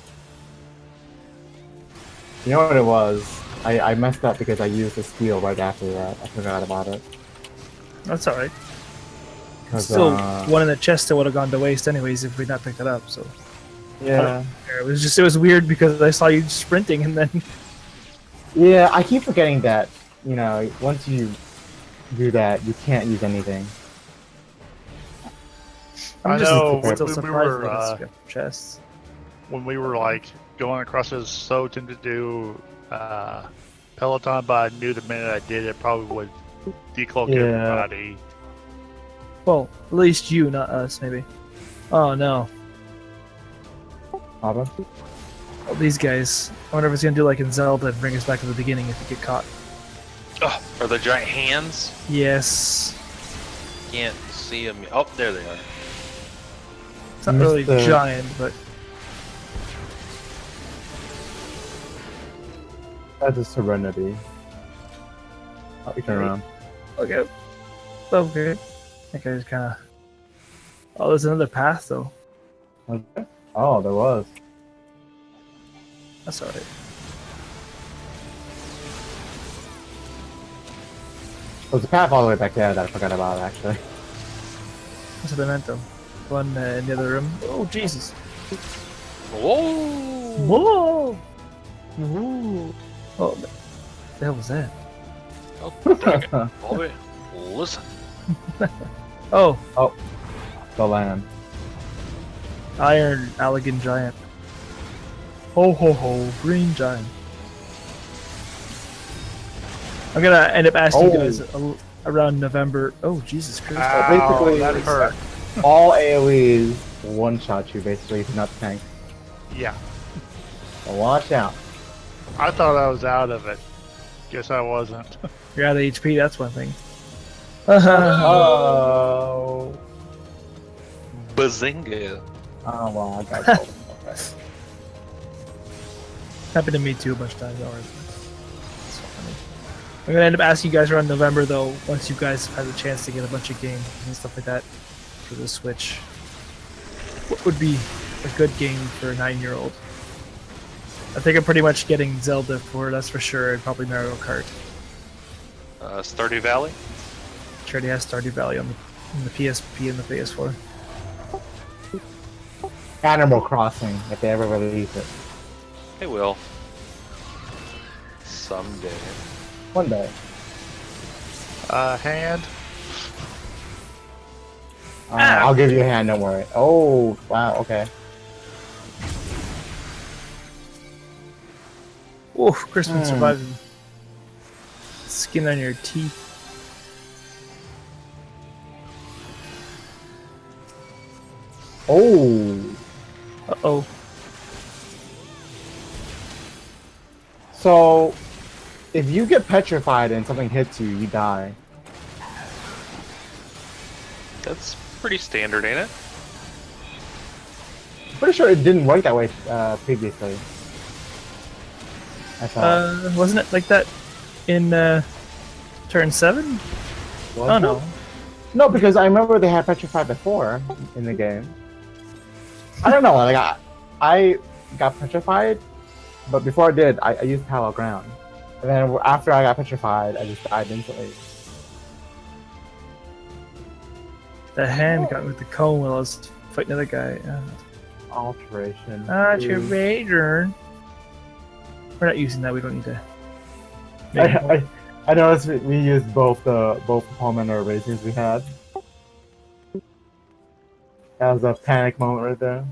You know what it was? I messed up because I used the steel right after that. I forgot about it. That's alright. 'Cause, Still, one in the chest that would have gone to waste anyways if we'd not picked it up, so. yeah. It was weird because I saw you sprinting and then. Yeah, I keep forgetting that, you know, once you do that, you can't use anything. I'm I just know still when we surprised were, that it's got chests. when we were like going across this, so tempted to do Peloton, but I knew the minute I did it probably would decloak Yeah. everybody. Well, at least you, not us, maybe. Oh no. Papa? Oh, these guys. I wonder if it's gonna do like in Zelda and bring us back to the beginning if you get caught. Oh, are the giant hands? Yes. Can't see them. Oh, there they are. It's not really Mr. giant, but That's a Serenity. Oh, you turn around. okay. Okay. That guy's kind of. Oh, there's another path though. Okay. Oh, there was. That's alright. There's a path all the way back there that I forgot about, actually. What's the memento? One in the other room. Oh Jesus! Whoa! Whoa! Whoa! Oh, the hell was that? Oh, dang it. Bobby, listen. Oh, The land. Iron Allegan Giant. Ho ho ho! Green Giant. I'm gonna end up asking you Oh. guys around November. Oh Jesus Christ! Ow, basically, that hurt. All AoEs one-shot you, basically, if you're not the tank. Yeah, So watch out. I thought I was out of it. Guess I wasn't. You're out of HP. That's one thing. Oh. Bazinga. Oh, well, I got gold. Okay. Happened to me too a bunch of times. Already. It's funny. I'm gonna end up asking you guys around November though. Once you guys have had a chance to get a bunch of games and stuff like that for the Switch, what would be a good game for a 9-year-old? I think I'm pretty much getting Zelda for that's for sure, and probably Mario Kart. Stardew Valley. Which already has Stardew Valley on the PSP and the PS4. Animal Crossing, if they ever release it. They will. Someday. One day. Hand. I'll give you a hand, don't worry. Oh, wow, okay. Oof, Crispin Hmm. surviving. Skin on your teeth. Oh. Uh-oh. So, if you get petrified and something hits you, you die. That's pretty standard, ain't it? Pretty sure it didn't work that way previously. I thought. Wasn't it like that in turn 7? Was Oh it? no. No, because I remember they had petrified before in the game. I don't know, like I got petrified, but before I did, I used Hollow Ground. And then after I got petrified, I just died instantly. The hand got me with the cone while I was fighting the other guy. Alteration. Alteration. We're not using that. We don't need to. I noticed we used both the Palmer raisins we had. That was a panic moment right there.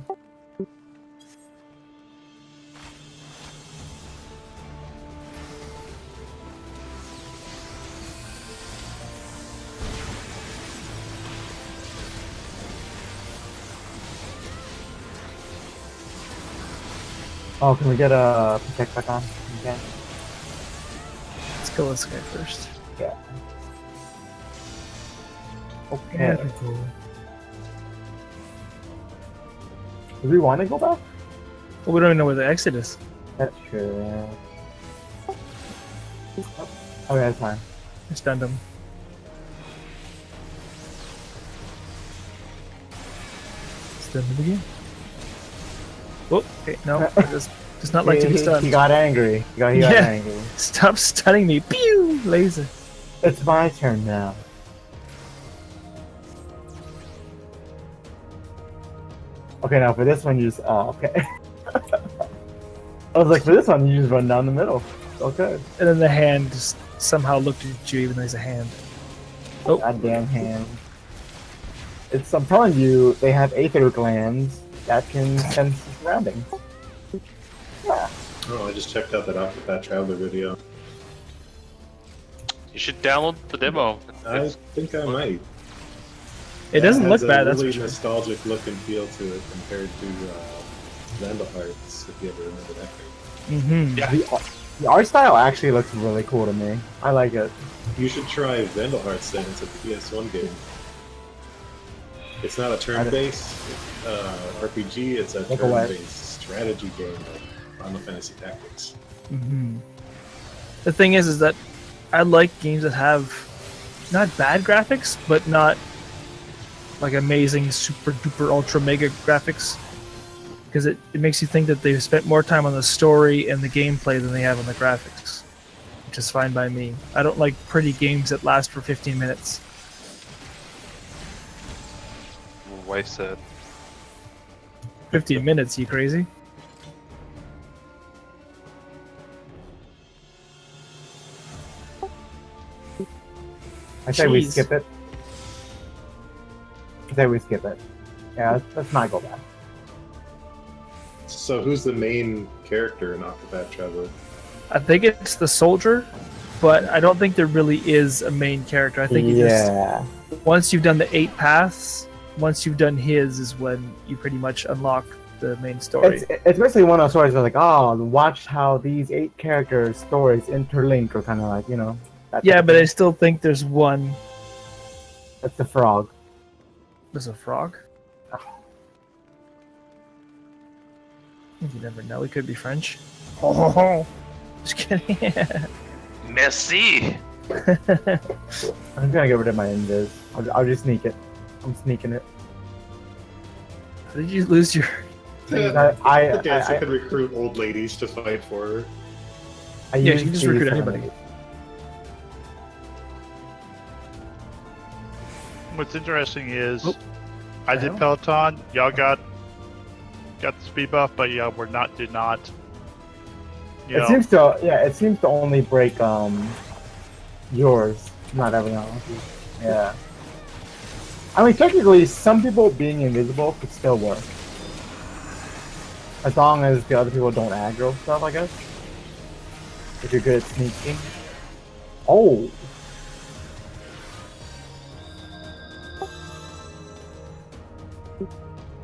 Oh, can we get a protect back on? Okay. Let's kill this guy first. Yeah. Okay. Yeah, that'd be cool. Do we want to go back? Well, we don't even know where the exit is. That's true, yeah. Okay, that's fine. I stunned him. Stun him again. Oh, okay, no. Does not like to be He stunned. got angry. He got Yeah. angry. Stop stunning me. Pew! Laser. It's my turn now. Okay, now for this one, you just. Oh, okay. I was like, for this one, you just run down the middle. Okay. And then the hand just somehow looked at you even though he's a hand. Oh. Goddamn hand. I'm telling you, they have aether glands that can sense the surroundings. Yeah. Oh, I just checked out that Octopath Traveler video. You should download the demo. I It's- think I might. It doesn't has look a bad. That's really for sure. nostalgic look and feel to it compared to Vandal Hearts, if you ever remember that game. Mm-hmm. Yeah. The art style actually looks really cool to me. I like it. You should try Vandal Hearts then. It's a PS1 game. It's not a turn-based RPG. It's a Look away. turn-based strategy game like Final Fantasy Tactics. Mm-hmm. The thing is that I like games that have not bad graphics, but not like amazing, super duper ultra mega graphics. Because it makes you think that they've spent more time on the story and the gameplay than they have on the graphics. Which is fine by me. I don't like pretty games that last for 15 minutes. My wife said. 15 minutes, you crazy? I say we Jeez. skip it. I say we skip it. Yeah, let's not go back. So who's the main character in Octopath Traveler? I think it's the soldier, but I don't think there really is a main character. I think you just Yeah. once you've done the 8 paths, once you've done his is when you pretty much unlock the main story. It's basically one of those stories that's like, oh, watch how these 8 characters' stories interlink, or kind of like, you know. that Yeah, type of but I thing. still think there's one. That's the frog. There's a frog. You never know. It could be French. Oh, just kidding. Merci. I'm gonna get rid of my invis. I'll just sneak it. I'm sneaking it. How did you lose your? The dancer could recruit old ladies to fight for her. I Yeah, use you can just these recruit for anybody. enemies. What's interesting is Oh. I did Peloton. Y'all got the speed buff, but yeah, did not. You know, It seems to only break yours, not everyone else's. Yeah. I mean, technically, some people being invisible could still work, as long as the other people don't aggro stuff. I guess. If you're good at sneaking. Oh.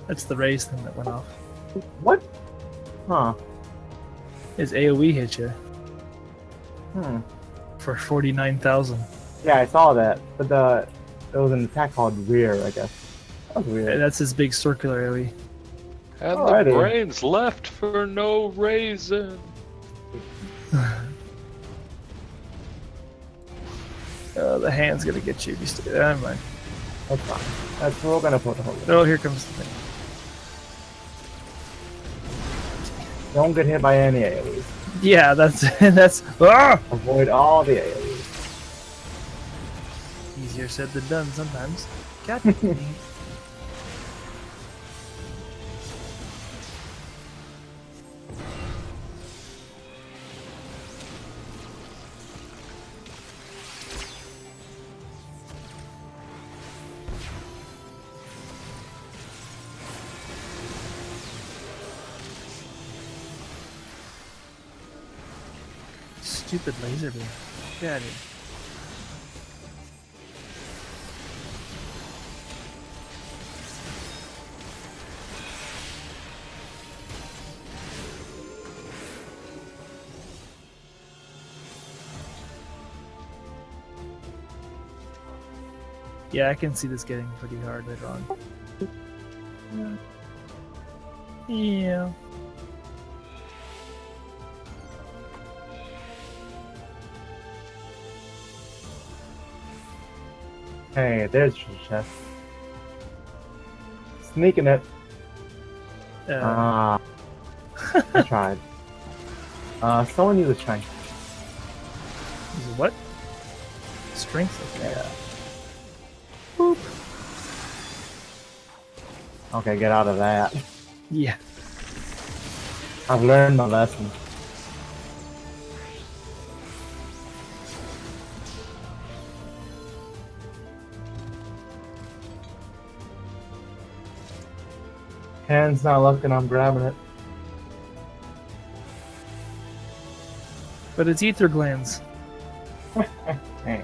That's the race thing that went off. What? Huh. His AOE hit you Hmm. for 49,000. Yeah, I saw that, but it was an attack called Rear, I guess. That was And weird. that's his big circular AOE. And Alrighty. the brains left for no reason. The hand's gonna get you if you stay there. Never mind. That's fine. That's we're gonna put the whole. Oh, here comes the thing. Don't get hit by any AoEs. Yeah, that's ah! Avoid all the AoEs. Easier said than done sometimes. God dang it. Stupid laser beam. Get out of here. Yeah, I can see this getting pretty hard later on. Yeah. Hey, there's your chest. Sneaking it. Ah. I tried. Someone use a strength. Is it what? Strength? Okay. Yeah. Okay, get out of that. Yeah. I've learned my lesson. Hand's not looking, I'm grabbing it. But it's ether glands. Hey.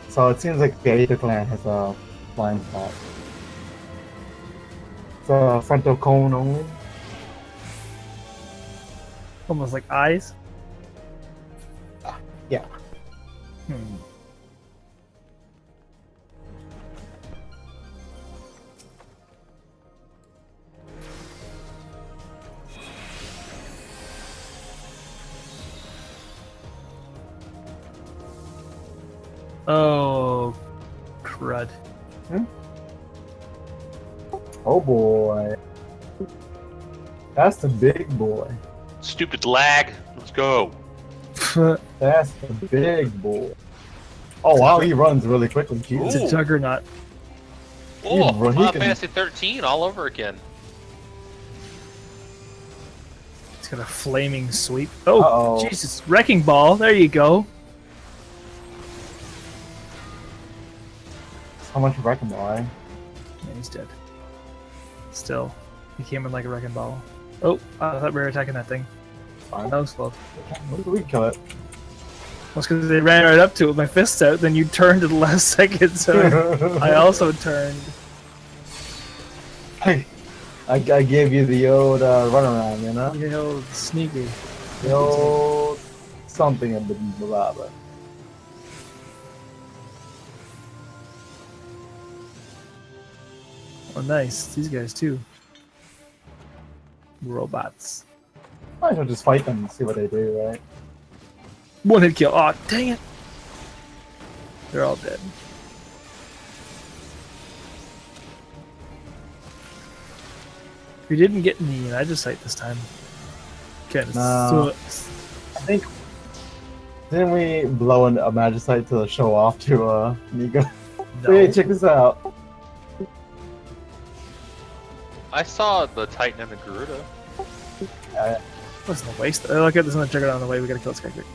So it seems like the Aether Clan has a blind spot. It's a frontal cone only. Almost like eyes. Yeah. Hmm. Oh, crud. Oh boy. That's the big boy. Stupid lag. Let's go. That's the big boy. Oh wow, he runs really quickly. It's Jesus. a Ooh. juggernaut. Oh, bro, he Final can- Fantasy 13 all over again. It's got a flaming sweep. Oh, Uh-oh. Jesus. Wrecking ball. There you go. How much wrecking ball, eh? Yeah, he's dead. Still, he came in like a wrecking ball. Oh, I thought we were attacking that thing. Fine. That was close. We can kill it. That's because they ran right up to it with my fists out, then you turned at the last second, so I also turned. I gave you the old runaround, you know? You know, sneaky. The old something in the lava. Oh, nice. These guys, too. Robots. Might as well just fight them and see what they do, right? One hit kill. Oh, dang it. They're all dead. We didn't get any Magicite this time. Kind of No. sucks. I think didn't we blow a Magicite to show off to Nico? No. Hey, check this out. I saw the Titan and the Garuda. Wasn't a waste. Oh, look at this on the Juggernaut on the way. We gotta kill this guy quick.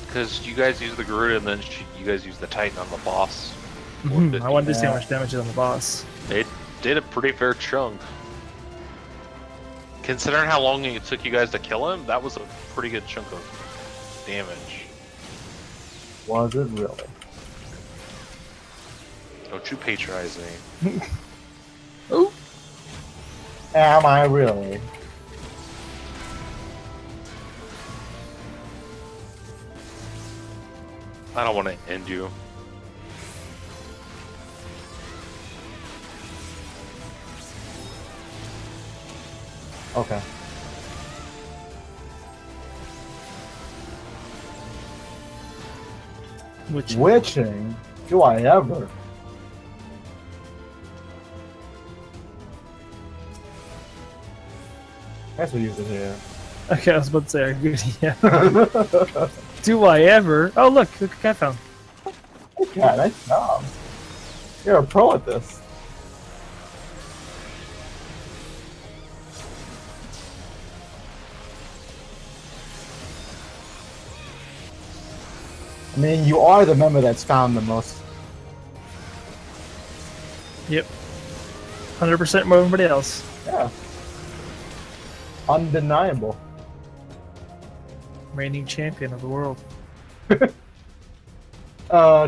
Because you guys use the Garuda and then you guys use the Titan on the boss. I wanted to see how Yeah. much damage is on the boss. It did a pretty fair chunk. Considering how long it took you guys to kill him, that was a pretty good chunk of damage. Was it really? Don't you patronize me. Oh, Am I really? I don't want to end you. Okay. which Witching? Do I ever? I guess we use it here. okay, I was about to say, are you good? Yeah. Do I ever? Oh, look a cat found. Yeah, nice job. You're a pro at this. I mean, you are the member that's found the most. Yep. 100% more than everybody else. Yeah. Undeniable. Reigning champion of the world.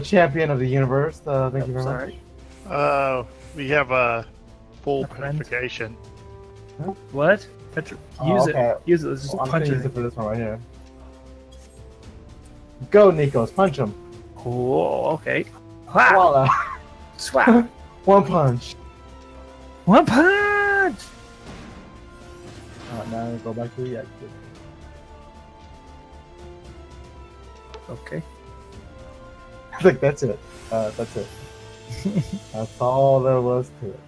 Champion of the universe. Thank you very much. Sorry. We have a full A friend. petrification. What? Oh, Use okay. it. Use it. Let's just I'm punch gonna use it. it for this one right here. Go, Nikos, punch him. Oh, okay. Wow. Voila. Swap. One punch. One punch. Now go back to the exit. Okay. I think that's it. That's it. That's all there was to it.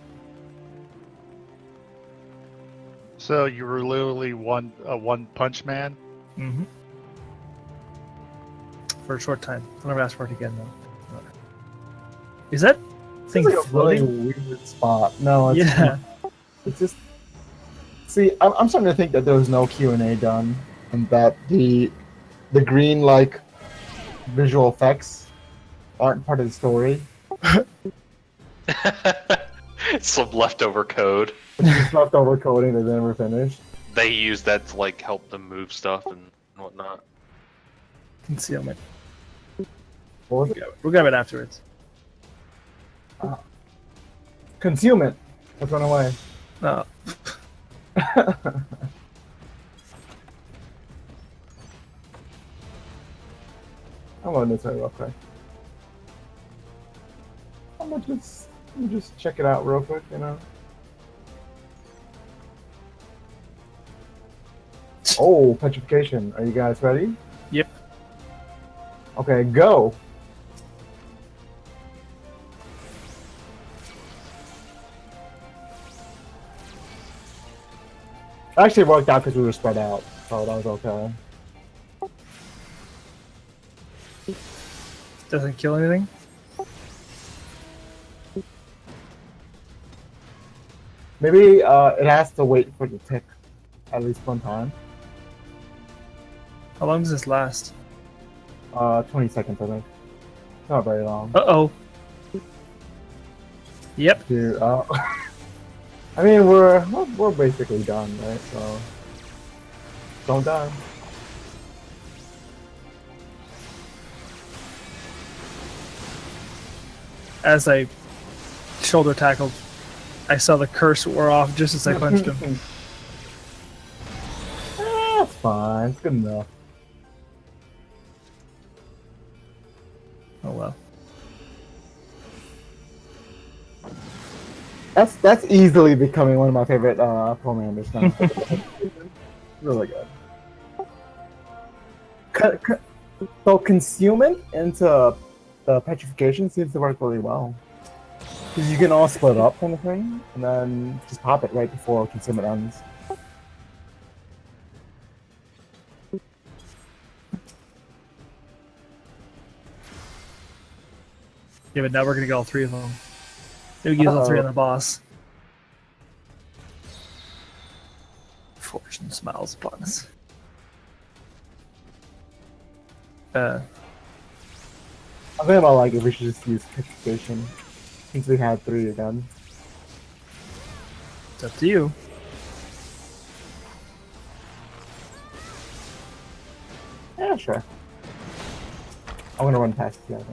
So you were literally one punch man. Mm-hmm. For a short time. I'll never ask for it again, though. Is that thing It's like a really floating? weird spot. No, it's Yeah. It's just. See, I'm starting to think that there was no Q&A done, and that the green visual effects aren't part of the story. Some leftover code. Just leftover coding that they never finished. They use that to like help them move stuff and whatnot. Concealment. What was it? We'll grab it afterwards. Concealment. Let's run away. No. I'm going this way real quick. I'm gonna just check it out real quick, you know. Oh, petrification. Are you guys ready? Yep. Okay, go. Actually, it worked out because we were spread out, so that was okay. Doesn't kill anything. Maybe it has to wait for the tick at least one time. How long does this last? 20 seconds, I think. Not very long. Uh-oh. Yep. Dude, I mean, we're basically done, right? So don't die. As I shoulder tackled, I saw the curse wore off just as I punched him. That's fine. It's good enough. Oh well. That's easily becoming one of my favorite pro-members now. Really good. So concealment into the petrification seems to work really well. Because you can all split up kind of thing, and then just pop it right before concealment ends. Yeah, but now we're gonna get all three of them. Maybe use all three on the boss. Fortune smiles upon us. I'm thinking about like if we should just use petrification since we had 3 again. It's up to you. Yeah, sure. I'm gonna run past the other.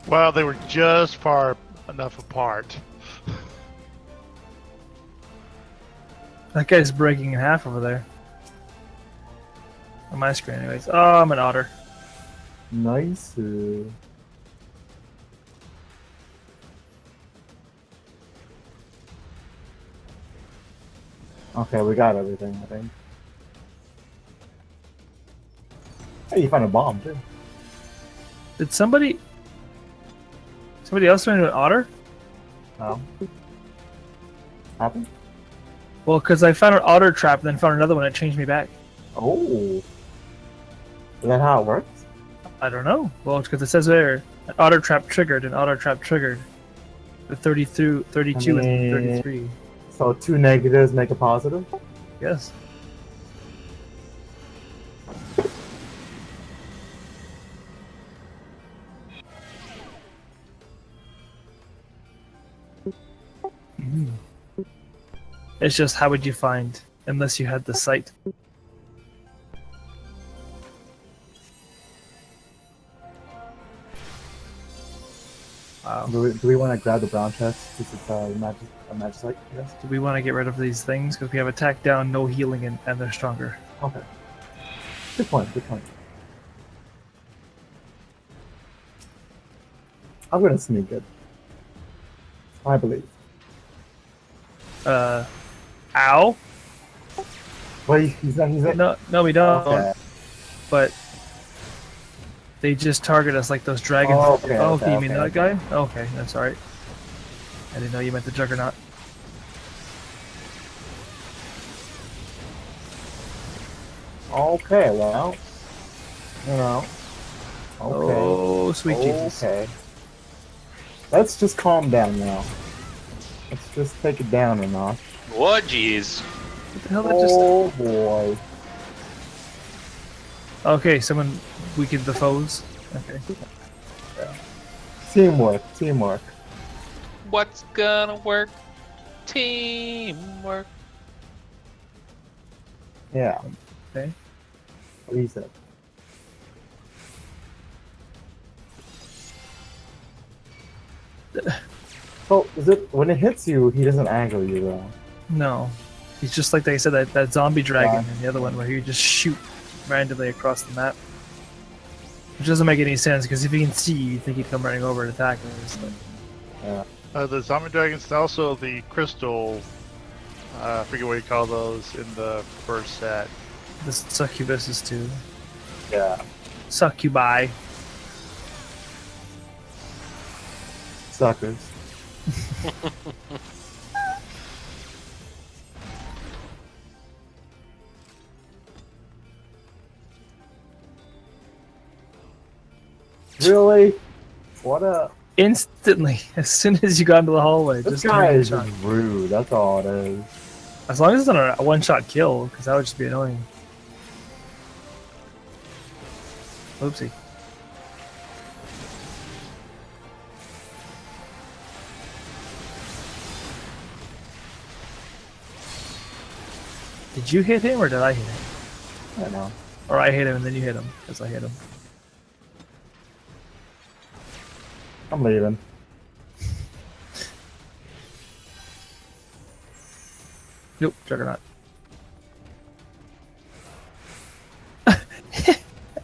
Well, they were just far enough apart. That guy's breaking in half over there. On my screen, anyways. Oh, I'm an otter. Nice. Okay, we got everything, I think. Hey, you found a bomb, too. Did somebody else turn into an otter? Oh. Happened? Well, because I found an otter trap and then found another one that changed me back. Oh. Is that how it works? I don't know. Well, it's because it says there, an otter trap triggered, an otter trap triggered. The 32 I mean- and 33. So 2 negatives make a positive? Yes. It's just how would you find unless you had the sight? Wow. Do we want to grab the brown chest? Because it's a magic sight, I guess? Do we want to get rid of these things? Because we have attack down, no healing, and they're stronger. Okay. Good point, good point. I'm gonna sneak it. I believe. Ow? Wait, he's not. No, we don't. Okay. But they just target us like those dragons. Oh, okay, okay, you mean okay, that guy? Okay, that's alright. I didn't know you meant the Juggernaut. Okay, well. You know. Okay. Oh, sweet Jesus. Okay. Let's just calm down now. Let's just take it down a notch. What? Jeez. What the hell that just... Oh boy. Okay, someone weakened the foes. Okay. Teamwork. What's gonna work? Teamwork. Yeah. Okay. What he said. So is it when it hits you, he doesn't aggro you though? No. He's just like they said, that zombie dragon Yeah. and the other one where he would just shoot randomly across the map. Which doesn't make any sense, because if he can see you, you'd think he'd come running over and attack us. But The zombie dragons and also the crystal. I forget what you call those in the first set. the succubuses too. Yeah. Succubi. Suckers. Really? What a Instantly, as soon as you got into the hallway, this just guy is one-shot. just rude. That's all it is. As long as it's not a one-shot kill, because that would just be annoying. Oopsie. Did you hit him or did I hit him? I don't know. Or I hit him and then you hit him because I hit him. I'm leaving. Nope, Juggernaut.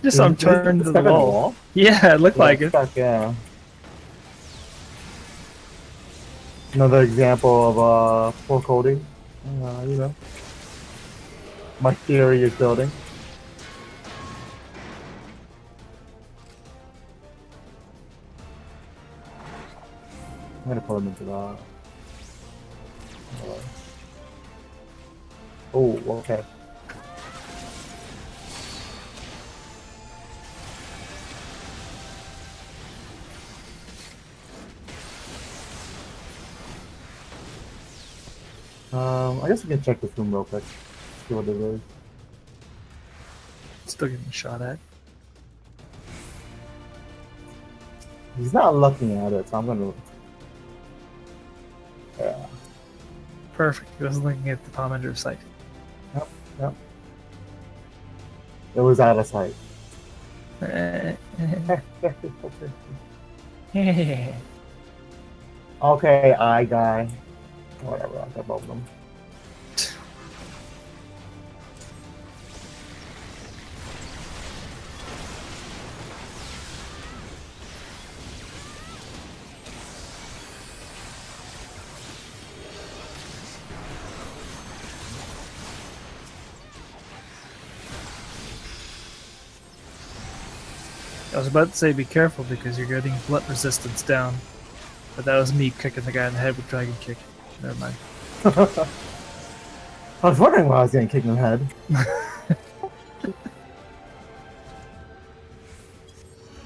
Just saw him turn to the wall. Yeah, it looked like it. Stuck, yeah. Another example of poor coding. You know. My theory is building. I'm gonna pull him into that. Oh, okay. I guess we can check this room real quick. See what it is. Still getting shot at. He's not looking at it, so I'm gonna. Yeah. Perfect. He wasn't looking at the Palmender's sight. Yep. It was out of sight. Okay, eye guy. Whatever, I'll get both of them. I was about to say be careful because you're getting blunt resistance down. But that was me kicking the guy in the head with Dragon Kick. Never mind. I was wondering why I was getting kicked in the head.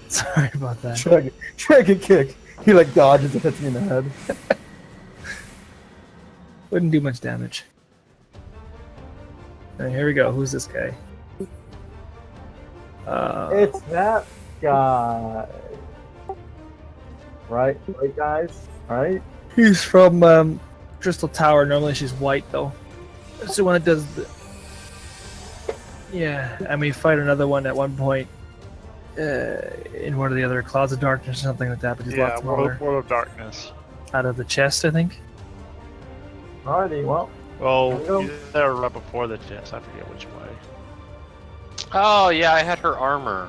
Sorry about that. Dragon kick. He like dodges and hits me in the head. Wouldn't do much damage. Alright, here we go. Who's this guy? It's that guy. Right, guys? Right? He's from Crystal Tower. Normally she's white though. That's the one that does the... Yeah, and we fight another one at one point in one of the other Clouds of Darkness or something like that, but he's Yeah, lots smaller. World of Darkness. Out of the chest, I think. Alrighty, well. Well, There we go. they were right before the chest. I forget which way. Oh yeah, I had her armor.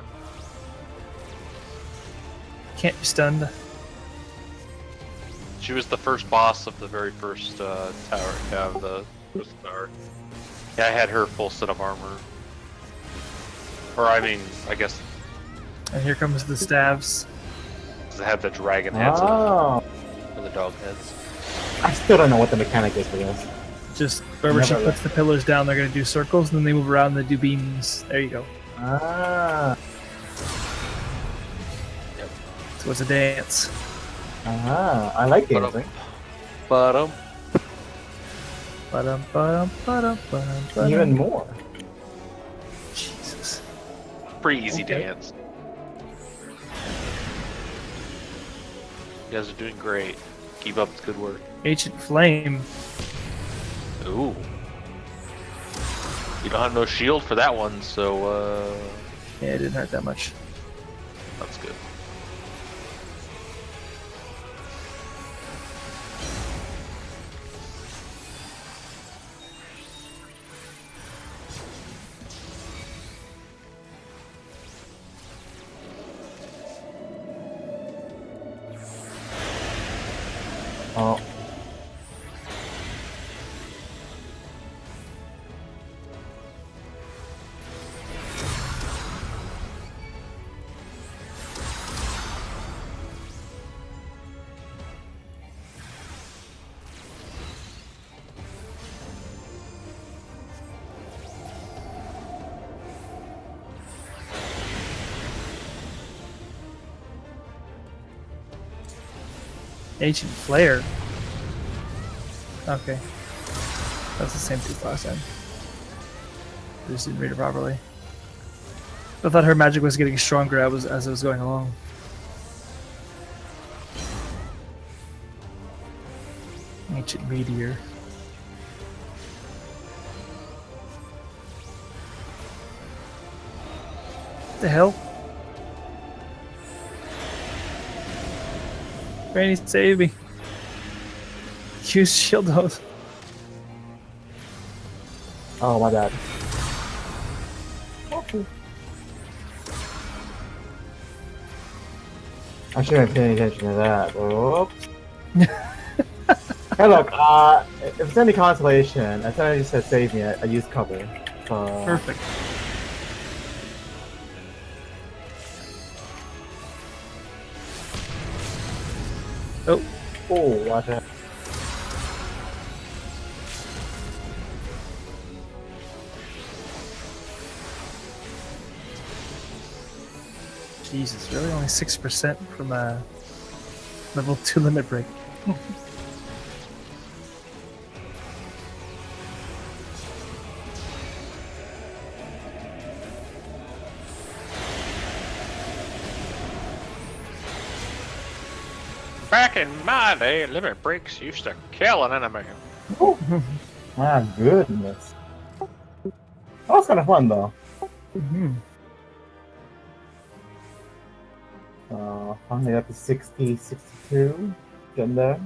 Can't be stunned. She was the first boss of the very first tower. Yeah, of the first tower. Yeah, I had her full set of armor. Or I mean, I guess And here comes the staves. 'cause it had the dragon heads Oh. and the dog heads. I still don't know what the mechanic is for this. Just wherever she Never puts the pillars down, they're going to do circles, and then they move around and they do beams. There you go. Ah. So it's a dance. Ah. I like Ba-dum. dancing. Bottom. Ba-dum, ba-dum, ba-dum, ba-dum, ba-dum. Even more. Jesus. pretty easy Okay. dance. You guys are doing great. Keep up the good work. Ancient Flame. Ooh. You don't have no shield for that one, so Yeah, it didn't hurt that much. that's good. Oh, Ancient Flare. Okay. That's the same two last time. I just didn't read it properly. I thought her magic was getting stronger as it was going along. Ancient Meteor. What the hell? Granny, save me. Use shield hose. oh, my bad. I shouldn't have paid any attention to that. Oops. Hey, look, if it's any consolation, I thought you said save me. I used cover. Perfect. Oh, Oh, watch out. Jesus, really? Only 6% from level 2 limit break. Back in my day, limit breaks used to kill an enemy. My goodness. That was kind of fun though. Mm-hmm. Finally up to 60, 62. Getting there.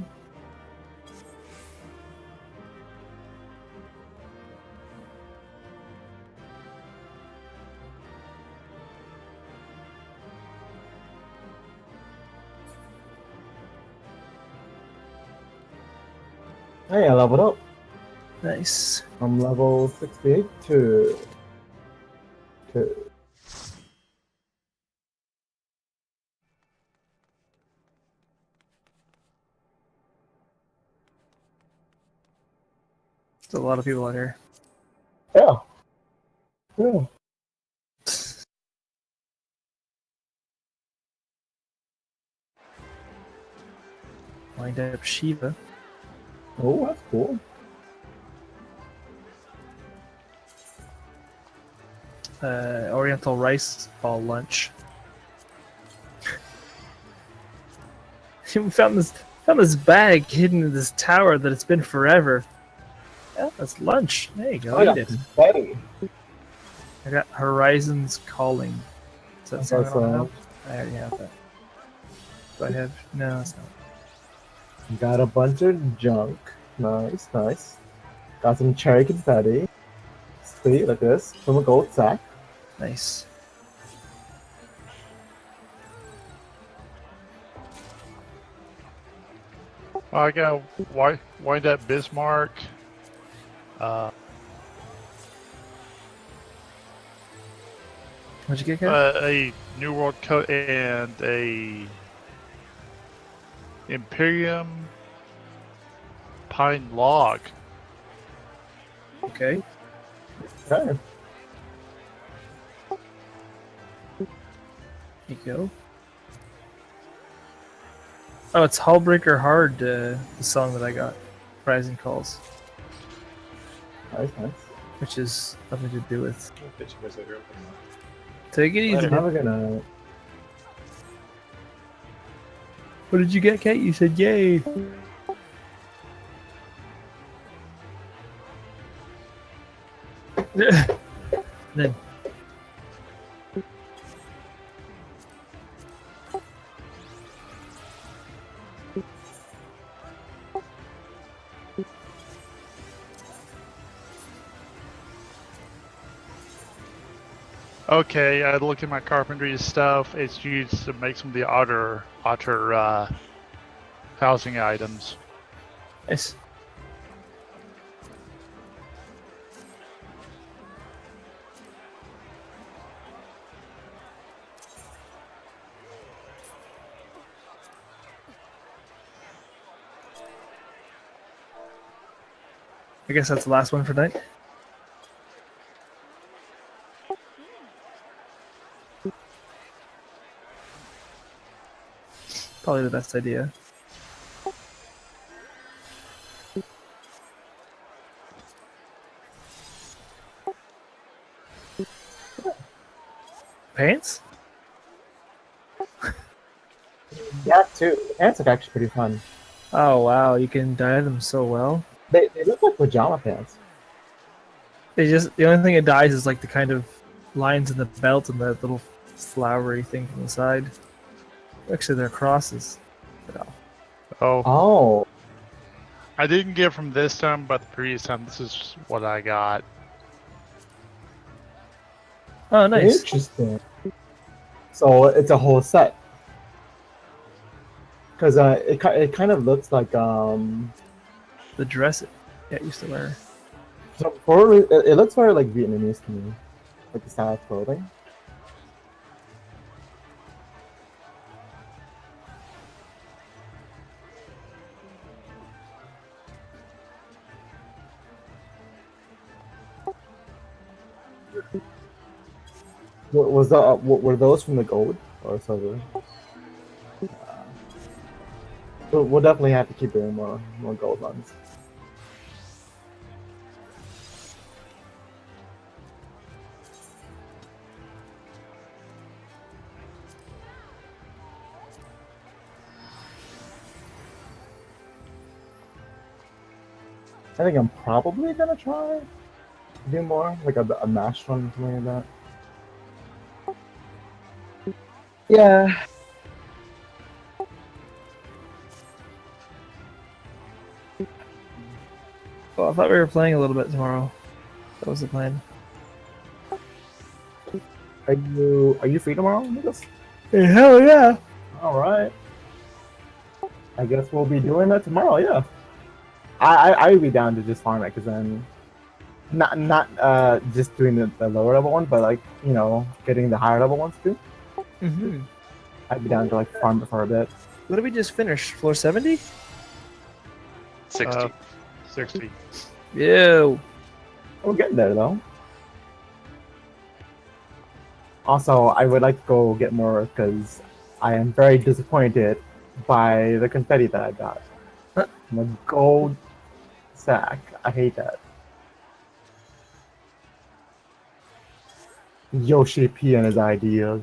Hey, I leveled up. Nice. I'm level 68 to 2. There's a lot of people out here. Yeah. Yeah. Wind up Shiva. Oh, that's cool. Oriental rice ball lunch. We found this bag hidden in this tower that it's been forever. Yeah, that's lunch. There you go. Oh, Eat yeah. it. Betty. I got Horizons Calling. Is that Okay, something I don't so- have? I already have that. Do I have? No, it's not. Got a bunch of junk. Nice, nice. Got some cherry confetti. Sweet, like this. From a gold sack. Nice. I got wind up Bismarck. What'd you get, guys? A New World coat and a Imperium pine log. Okay. Okay. Here you go. Oh, it's Hullbreaker Hard, the song that I got. Rising Calls, Nice, nice. which is nothing to do with. I'll pitch you guys later. Take it easy. Later. Have a good night. What did you get, Kate? You said yay. Then Okay, I looked at my carpentry stuff. It's used to make some of the otter housing items. nice. I guess that's the last one for tonight. Probably the best idea. Pants? That too. The pants are actually pretty fun. Oh wow, you can dye them so well. They look like pajama pants. The only thing it dyes is like the kind of lines in the belt and the little flowery thing from the side. Actually, they're crosses. But, Oh, Oh, I didn't get from this time, but the previous time, this is what I got. oh, nice. interesting. So it's a whole set. Because it kind of looks like The dress it used to wear. so for it looks very like Vietnamese to me, like the style of clothing. Were those from the gold or silver? We'll definitely have to keep doing more gold ones. I think I'm probably gonna try to do more, like a mash one, something like that. Yeah. Well, I thought we were playing a little bit tomorrow. That was the plan. Are you free tomorrow, Nicholas? Hey, hell yeah! All right. I guess we'll be doing that tomorrow. Yeah. I'd be down to just farm it because then, not just doing the lower level one, but like getting the higher level ones too. Mm-hmm. I'd be down to like farm it for a bit. What did we just finish? Floor 70? 60. 60. Ew. We're getting there though. Also, I would like to go get more because I am very disappointed by the confetti that I got. The gold sack. I hate that. Yoshi P and his ideas.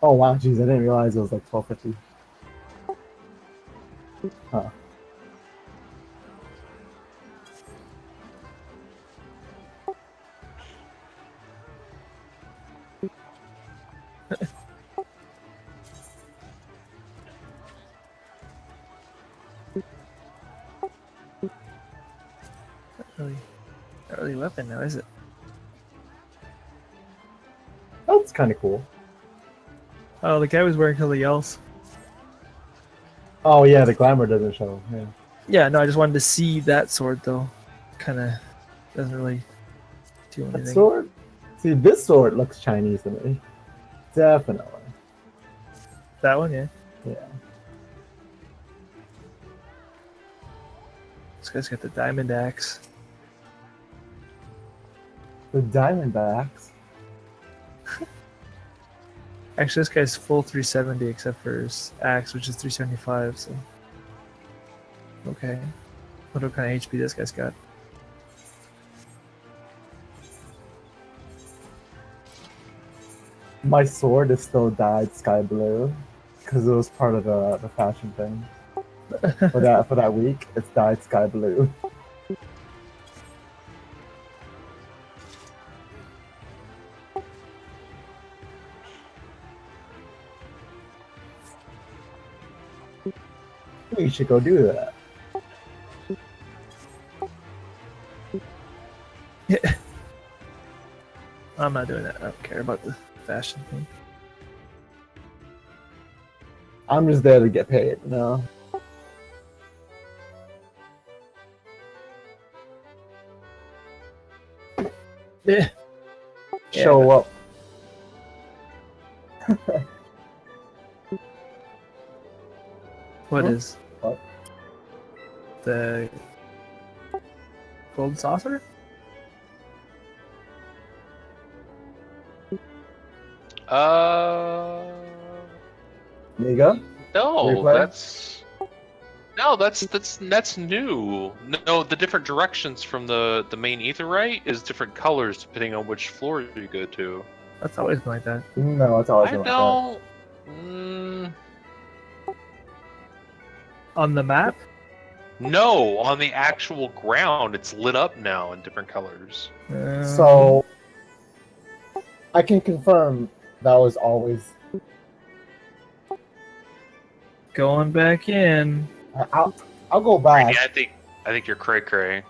Oh wow, jeez, I didn't realize it was like 12:50. Huh. Not really a weapon now, is it? That's kind of cool. Oh, the guy was wearing something else. Oh yeah, the glamour doesn't show. Yeah. Yeah, no, I just wanted to see that sword though. Kind of doesn't really do That anything. sword See, this sword looks Chinese to me. Definitely. That one, yeah. Yeah. This guy's got the diamond axe. The Diamondbacks. Actually, this guy's full 370 except for his axe, which is 375. So, okay. Wonder what kind of HP this guy's got. My sword is still dyed sky blue because it was part of the fashion thing. For that week, it's dyed sky blue. You should go do that. I'm not doing that. I don't care about the fashion thing. I'm just there to get paid, you know? Yeah. Show up. What Huh? is? What? The golden saucer? Niga? No, Replay? that's new. No, the different directions from the main aetherite is different colors depending on which floor you go to. That's always been like that. No, it's always I been like that. don't. On the map? No, on the actual ground, it's lit up now in different colors. So, I can confirm that was always. Going back in. I'll go back. Yeah, I think you're cray cray.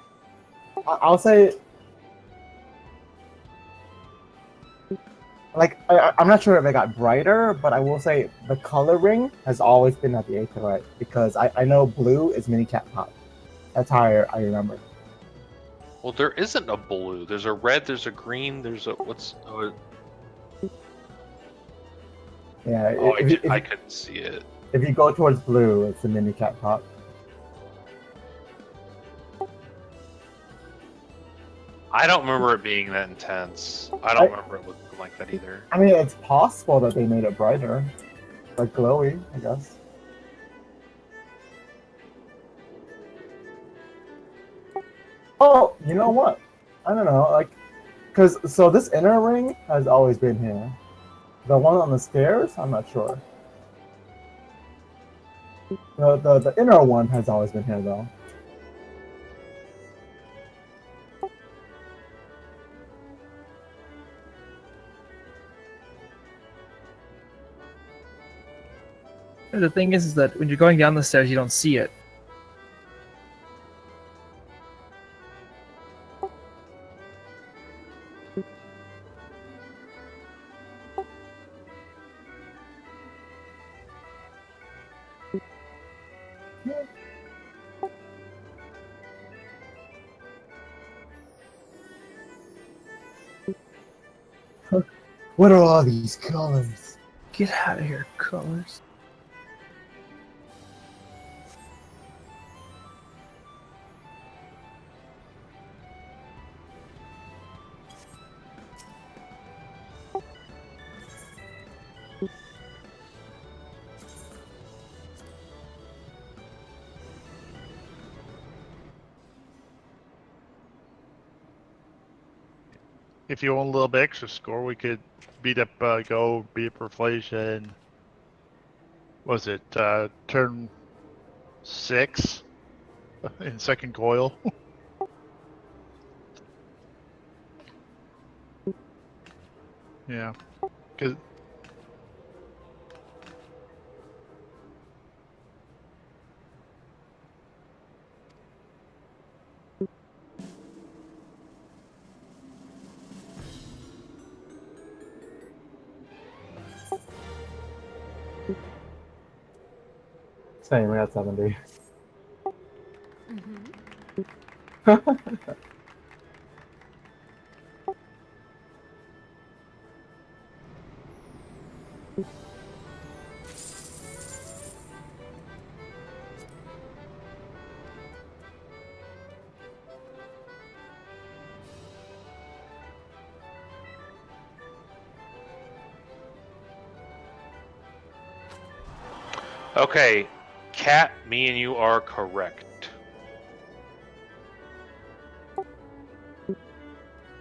I'll say. Like, I'm not sure if it got brighter, but I will say the coloring has always been at the Aetherite because I know blue is mini cat pop. That's how I remember. Well, there isn't a blue. There's a red. There's a green. There's a what's? Yeah, Oh, if I couldn't see it. if you go towards blue, it's a mini cat pop. I don't remember it being that intense. I don't remember it looking like that either. I mean, it's possible that they made it brighter, like glowy, I guess. Oh, you know what? I don't know, like, so this inner ring has always been here. The one on the stairs, I'm not sure. The inner one has always been here, though. The thing is that when you're going down the stairs, you don't see it. What are all these colors? Get out of here, colors. If you want a little bit extra score, we could beat up Go, beat up Reflation. Was it turn 6 in second coil? Yeah, because Same, we got 70. Okay, Cat, me and you are correct.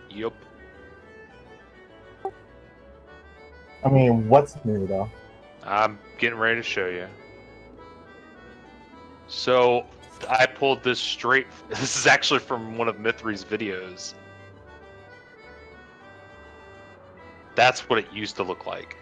Yup. I mean, what's new though? I'm getting ready to show you. So, I pulled this straight. This is actually from one of Mithri's videos. That's what it used to look like.